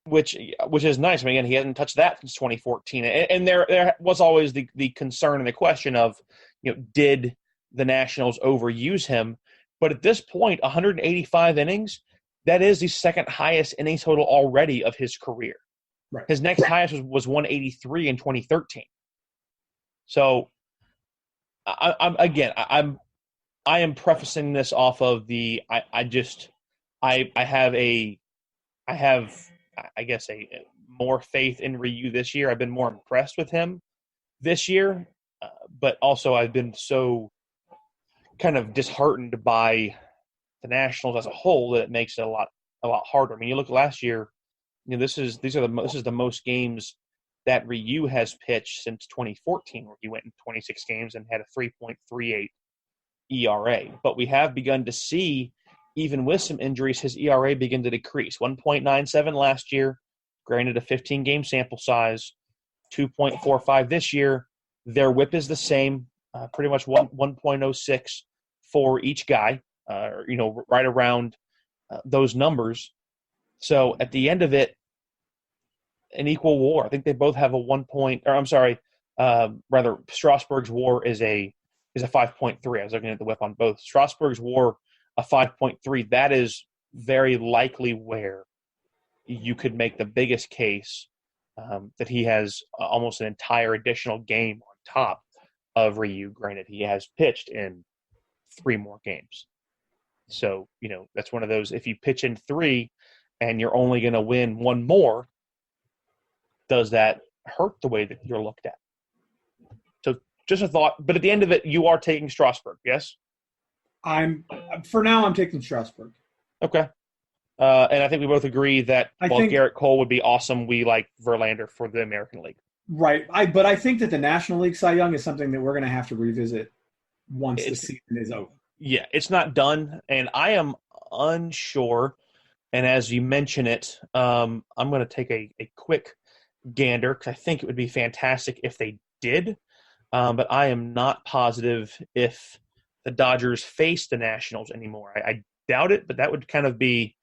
Which is nice. I mean, again, he hasn't touched that since 2014. And there was always the concern and the question of, did the Nationals overuse him? But at this point, 185 innings, that is the second highest inning total already of his career. Right. His next highest was 183 in 2013. So, I am prefacing this off of I have a more faith in Ryu this year. I've been more impressed with him this year, but also I've been so kind of disheartened by the Nationals as a whole that it makes it a lot harder. I mean, you look at last year, this is the most games that Ryu has pitched since 2014, where he went in 26 games and had a 3.38 ERA. But we have begun to see, even with some injuries, his ERA begin to decrease. 1.97 last year, granted a 15-game sample size, 2.45 this year. Their whip is the same, pretty much 1.06 for each guy, right around those numbers. So at the end of it, an equal WAR. I think they both have Strasburg's WAR is a 5.3. I was looking at the whip on both. Strasburg's WAR a 5.3, that is very likely where you could make the biggest case that he has almost an entire additional game on top of Ryu. Granted, he has pitched in 3 more games. So, that's one of those, if you pitch in 3 and you're only going to win 1 more, does that hurt the way that you're looked at? So just a thought, but at the end of it, you are taking Strasburg, yes? For now, I'm taking Strasburg. Okay. And I think we both agree that Garrett Cole would be awesome, we like Verlander for the American League. Right. But I think that the National League Cy Young is something that we're going to have to revisit once the season is over. Yeah, it's not done, and I am unsure. And as you mention it, I'm going to take a quick gander because I think it would be fantastic if they did. But I am not positive if the Dodgers face the Nationals anymore. I doubt it, but that would kind of be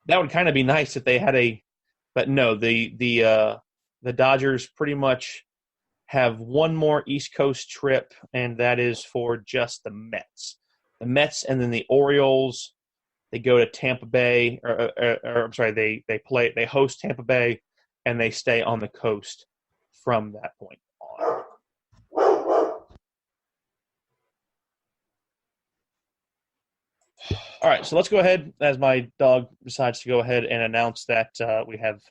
nice if they had but no, the Dodgers pretty much have one more East Coast trip, and that is for just the Mets. The Mets and then the Orioles, they go to Tampa Bay, they host Tampa Bay, and they stay on the coast from that point on. All right, so let's go ahead, as my dog decides to go ahead and announce that we have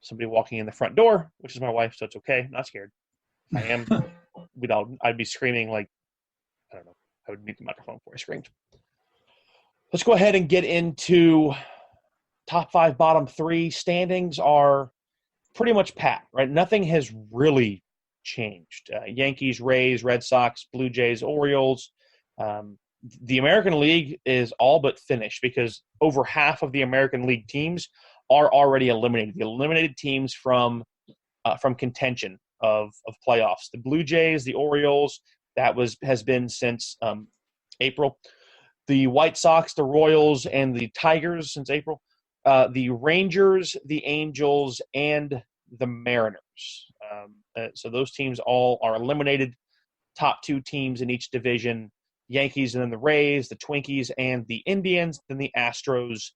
somebody walking in the front door, which is my wife, so it's okay. I'm not scared. I am. I'd be screaming like, I don't know. I would mute the microphone before I screamed. Let's go ahead and get into top 5, bottom 3. Standings are pretty much pat, right? Nothing has really changed. Yankees, Rays, Red Sox, Blue Jays, Orioles. The American League is all but finished because over half of the American League teams are already eliminated. The eliminated teams from contention of playoffs. The Blue Jays, the Orioles, has been since April. The White Sox, the Royals, and the Tigers since April. The Rangers, the Angels, and the Mariners. So those teams all are eliminated. Top 2 teams in each division, Yankees and then the Rays, the Twinkies and the Indians, then the Astros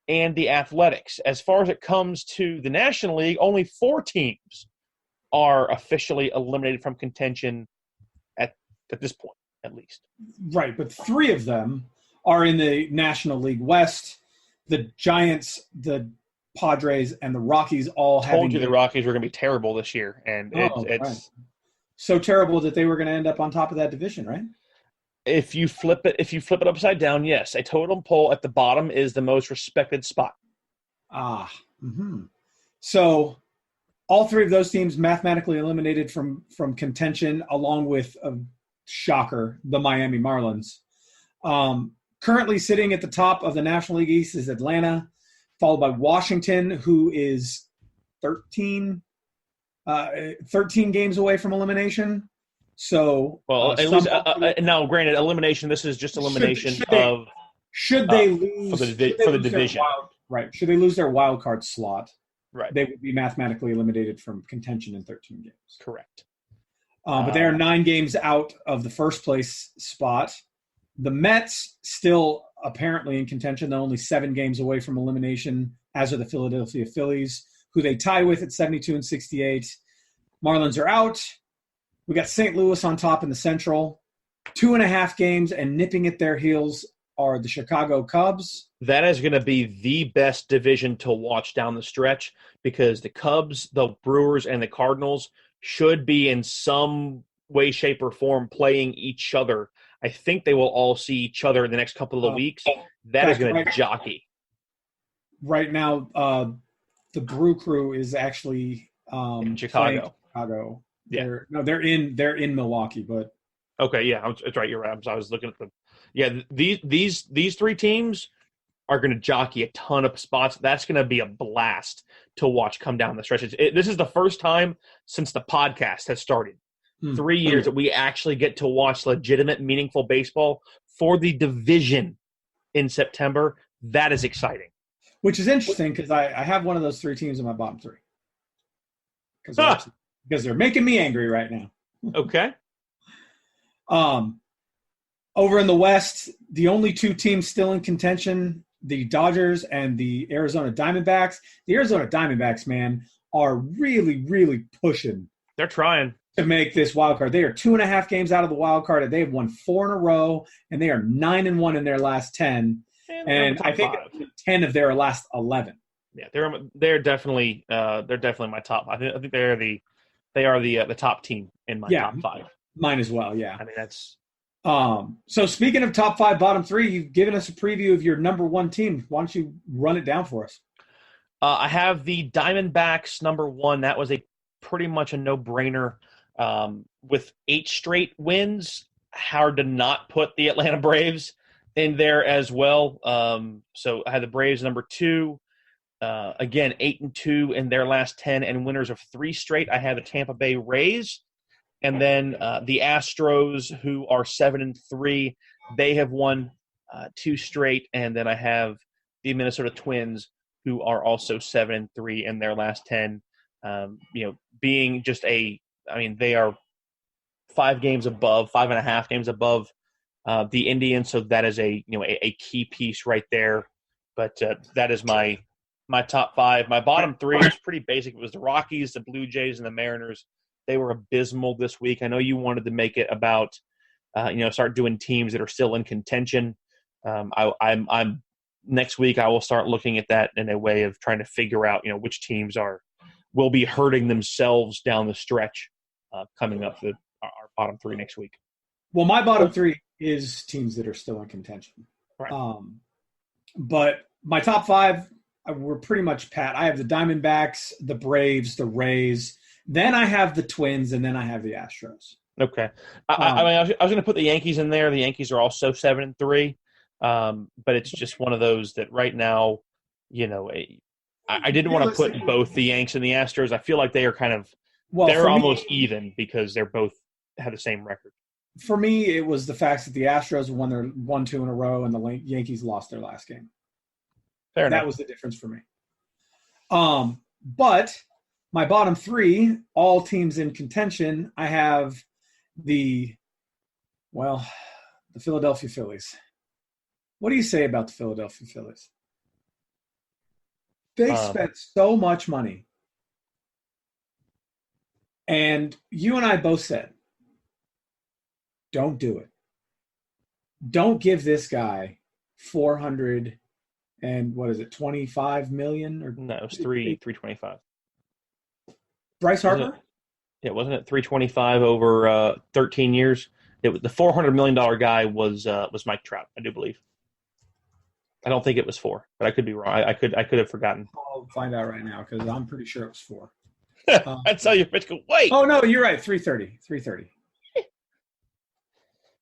and the Athletics. As far as it comes to the National League, only 4 teams are officially eliminated from contention at this point, at least. Right, but 3 of them are in the National League West. The Giants, the Padres, and the Rockies all having... Told you the Rockies were going to be terrible this year, and it's right. So terrible that they were going to end up on top of that division, right? If you flip it upside down, yes, a totem pole at the bottom is the most respected spot. So all 3 of those teams mathematically eliminated from contention, along with a shocker, the Miami Marlins. Currently sitting at the top of the National League East is Atlanta, followed by Washington, who is 13 games away from elimination. So, well, at least now, granted, elimination. This is just elimination should they lose for the division. Right? Should they lose their wild card slot? Right. They would be mathematically eliminated from contention in 13 games. Correct. But they are 9 games out of the first place spot. The Mets still apparently in contention. They're only 7 games away from elimination, as are the Philadelphia Phillies, who they tie with at 72 and 68. Marlins are out. We got St. Louis on top in the Central. 2.5 games, and nipping at their heels are the Chicago Cubs. That is going to be the best division to watch down the stretch, because the Cubs, the Brewers, and the Cardinals should be in some way, shape, or form playing each other. I think they will all see each other in the next couple of weeks. That is going to jockey. Right now, the Brew Crew is actually in Chicago. Yeah. They're in Milwaukee, but okay, yeah, that's right. You're right. I was looking at these 3 teams are going to jockey a ton of spots. That's going to be a blast to watch come down the stretch. This is the first time since the podcast has started, 3 years, that we actually get to watch legitimate, meaningful baseball for the division in September. That is exciting. Which is interesting, because I have one of those 3 teams in my bottom 3. Because they're making me angry right now. Okay. Over in the West, the only 2 teams still in contention, the Dodgers and the Arizona Diamondbacks. The Arizona Diamondbacks, man, are really, really pushing. They're trying to make this wild card. They are 2.5 games out of the wild card, and they have won 4 in a row, and they are 9-1 in their last 10. And I think 10 of their last 11. Yeah, they're definitely my top. I think they are the top team in my top 5. Mine as well. Yeah. I mean, that's. So speaking of top 5, bottom 3, you've given us a preview of your number 1 team. Why don't you run it down for us? I have the Diamondbacks number 1. That was pretty much a no-brainer. With 8 straight wins, hard to not put the Atlanta Braves in there as well. So I had the Braves number 2. Again, 8-2 in their last 10, and winners of 3 straight. I had the Tampa Bay Rays, and then the Astros, who are 7-3. They have won 2 straight, and then I have the Minnesota Twins, who are also 7-3 in their last 10. Being just they are 5 games above, 5.5 games above the Indians. So that is a key piece right there. But that is my top 5. My bottom 3 is pretty basic. It was the Rockies, the Blue Jays, and the Mariners. They were abysmal this week. I know you wanted to make it about, start doing teams that are still in contention. I'm next week. I will start looking at that in a way of trying to figure out, which teams will be hurting themselves down the stretch coming up for our bottom 3 next week. Well, my bottom 3 is teams that are still in contention. Right. But my top 5 were pretty much pat. I have the Diamondbacks, the Braves, the Rays. Then I have the Twins, and then I have the Astros. Okay. I was going to put the Yankees in there. The Yankees are also 7-3, but it's just one of those that right now, I didn't want to put both the Yanks and the Astros. I feel like they are kind of they're almost even because they're both have the same record. For me, it was the fact that the Astros won 2 in a row, and the Yankees lost their last game. Fair enough. That was the difference for me. But My bottom three, all teams in contention, I have the Philadelphia Phillies. What do you say about the Philadelphia Phillies? They spent so much money. And you and I both said, don't do it. Don't give this guy 400 and what is it, 25 million? Or no, it was 325. Bryce Harper? Wasn't it 325 over 13 years? The $400 million guy was Mike Trout, I do believe. I don't think it was 4, but I could be wrong. I could have forgotten. I'll find out right now because I'm pretty sure it was 4. I'd tell you, Mitch, wait. Oh no, you're right. 330.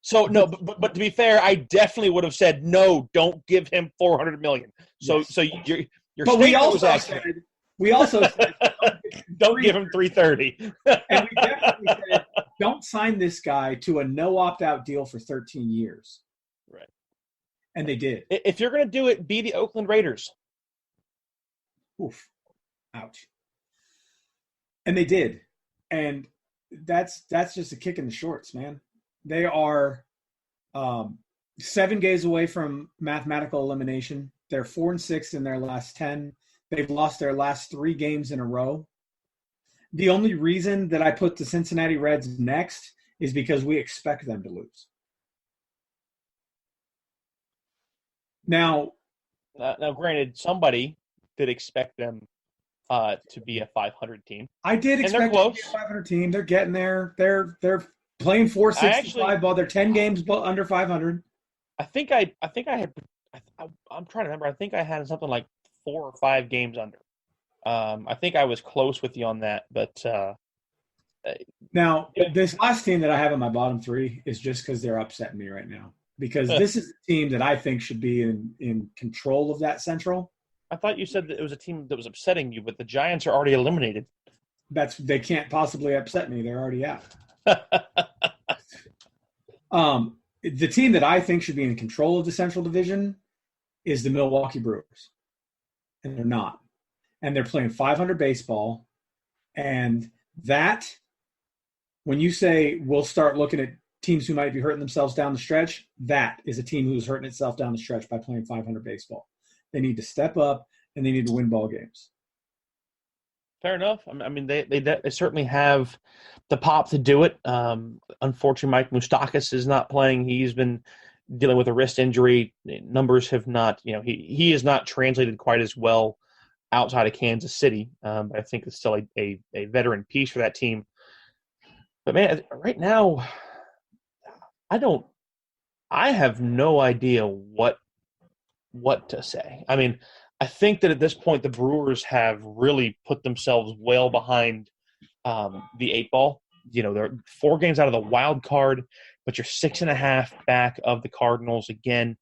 So no, but to be fair, I definitely would have said no. Don't give him $400 million. So Yes. so your But we statement also was accurate. said Don't give him 330. and we definitely said don't sign this guy to a no opt-out deal for 13 years. Right. And they did. If you're going to do it, be the Oakland Raiders. Oof. Ouch. And they did. And that's just a kick in the shorts, man. They are 7 games away from mathematical elimination. They're 4-6 in their last 10. They've lost their last 3 games in a row. The only reason that I put the Cincinnati Reds next is because we expect them to lose. Now, granted, somebody did expect them to be a 500 team. I did expect them to be a 500 team. They're getting there. They're playing 465 ball. They're 10 games under 500. I think I had. I'm trying to remember. I think I had something like 4 or 5 games under. I think I was close with you on that, but now this last team that I have in my bottom 3 is just because they're upsetting me right now. Because this is a team that I think should be in control of that Central. I thought you said that it was a team that was upsetting you, but the Giants are already eliminated. They can't possibly upset me. They're already out. The team that I think should be in control of the Central Division is the Milwaukee Brewers. And they're not. And they're playing 500 baseball. And that, when you say we'll start looking at teams who might be hurting themselves down the stretch, that is a team who's hurting itself down the stretch by playing 500 baseball. They need to step up, and they need to win ball games. Fair enough. I mean, they certainly have the pop to do it. Unfortunately, Mike Moustakas is not playing. He's been dealing with a wrist injury. Numbers have not, he is not translated quite as well outside of Kansas City. But I think it's still a veteran piece for that team. But man, right now, I have no idea what to say. I mean, I think that at this point the Brewers have really put themselves well behind the 8 ball. They're 4 games out of the wild card, but you're 6.5 back of the Cardinals. Again,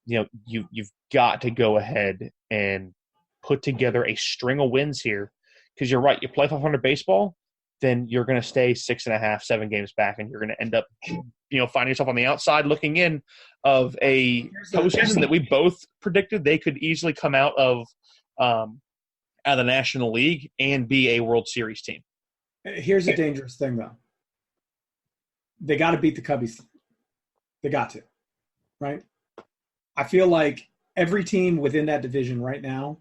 you've got to go ahead and put together a string of wins here, because you're right. You play 500 baseball, then you're going to stay 6.5, 7 games back, and you're going to end up, finding yourself on the outside looking in of a postseason that we both predicted they could easily come out of the National League and be a World Series team. Here's a dangerous thing, though. They got to beat the Cubbies. They got to, right? I feel like every team within that division right now,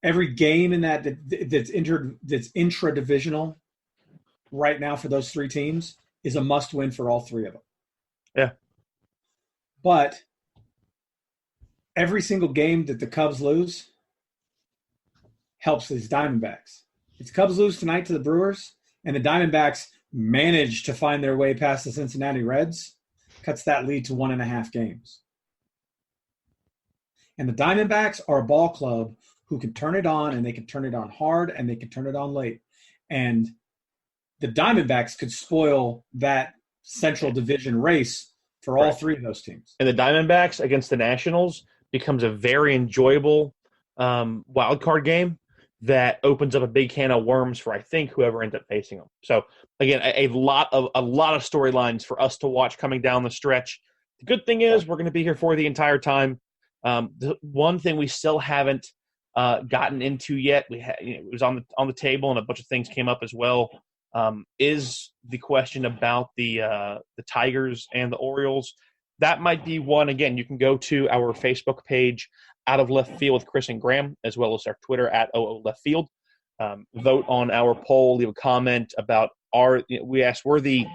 every game in that's intra-divisional right now for those 3 teams is a must-win for all 3 of them. Yeah. But every single game that the Cubs lose helps these Diamondbacks. If the Cubs lose tonight to the Brewers and the Diamondbacks manage to find their way past the Cincinnati Reds, cuts that lead to 1.5 games. And the Diamondbacks are a ball club who can turn it on, and they can turn it on hard, and they can turn it on late. And the Diamondbacks could spoil that Central Division race for all 3 of those teams. And the Diamondbacks against the Nationals becomes a very enjoyable wild card game that opens up a big can of worms for, I think, whoever ends up facing them. So again, a lot of storylines for us to watch coming down the stretch. The good thing is we're going to be here for the entire time. The one thing we still haven't gotten into yet. It was on the table, and a bunch of things came up as well. Is the question about the Tigers and the Orioles. That might be one. Again, you can go to our Facebook page, Out of Left Field with Chris and Graham, as well as our Twitter at OO Left Field. Vote on our poll. Leave a comment about we asked, were the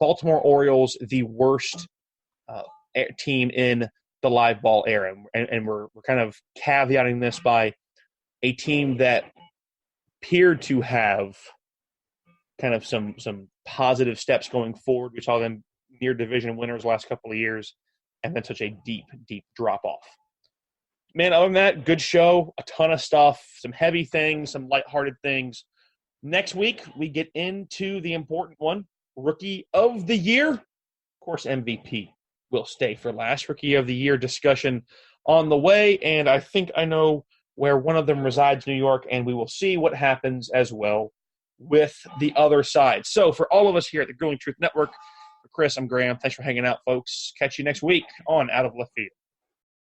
Baltimore Orioles the worst team in the live ball era? And we're kind of caveating this by a team that appeared to have kind of some positive steps going forward. We saw them near division winners last couple of years, and then such a deep drop-off. Man, other than that, good show, a ton of stuff, some heavy things, some lighthearted things. Next week, we get into the important one, Rookie of the Year. Of course, MVP will stay for last. Rookie of the Year discussion on the way, and I think I know where one of them resides, New York, and we will see what happens as well with the other side. So for all of us here at the Grueling Truth Network, for Chris, I'm Graham. Thanks for hanging out, folks. Catch you next week on Out of Left Field.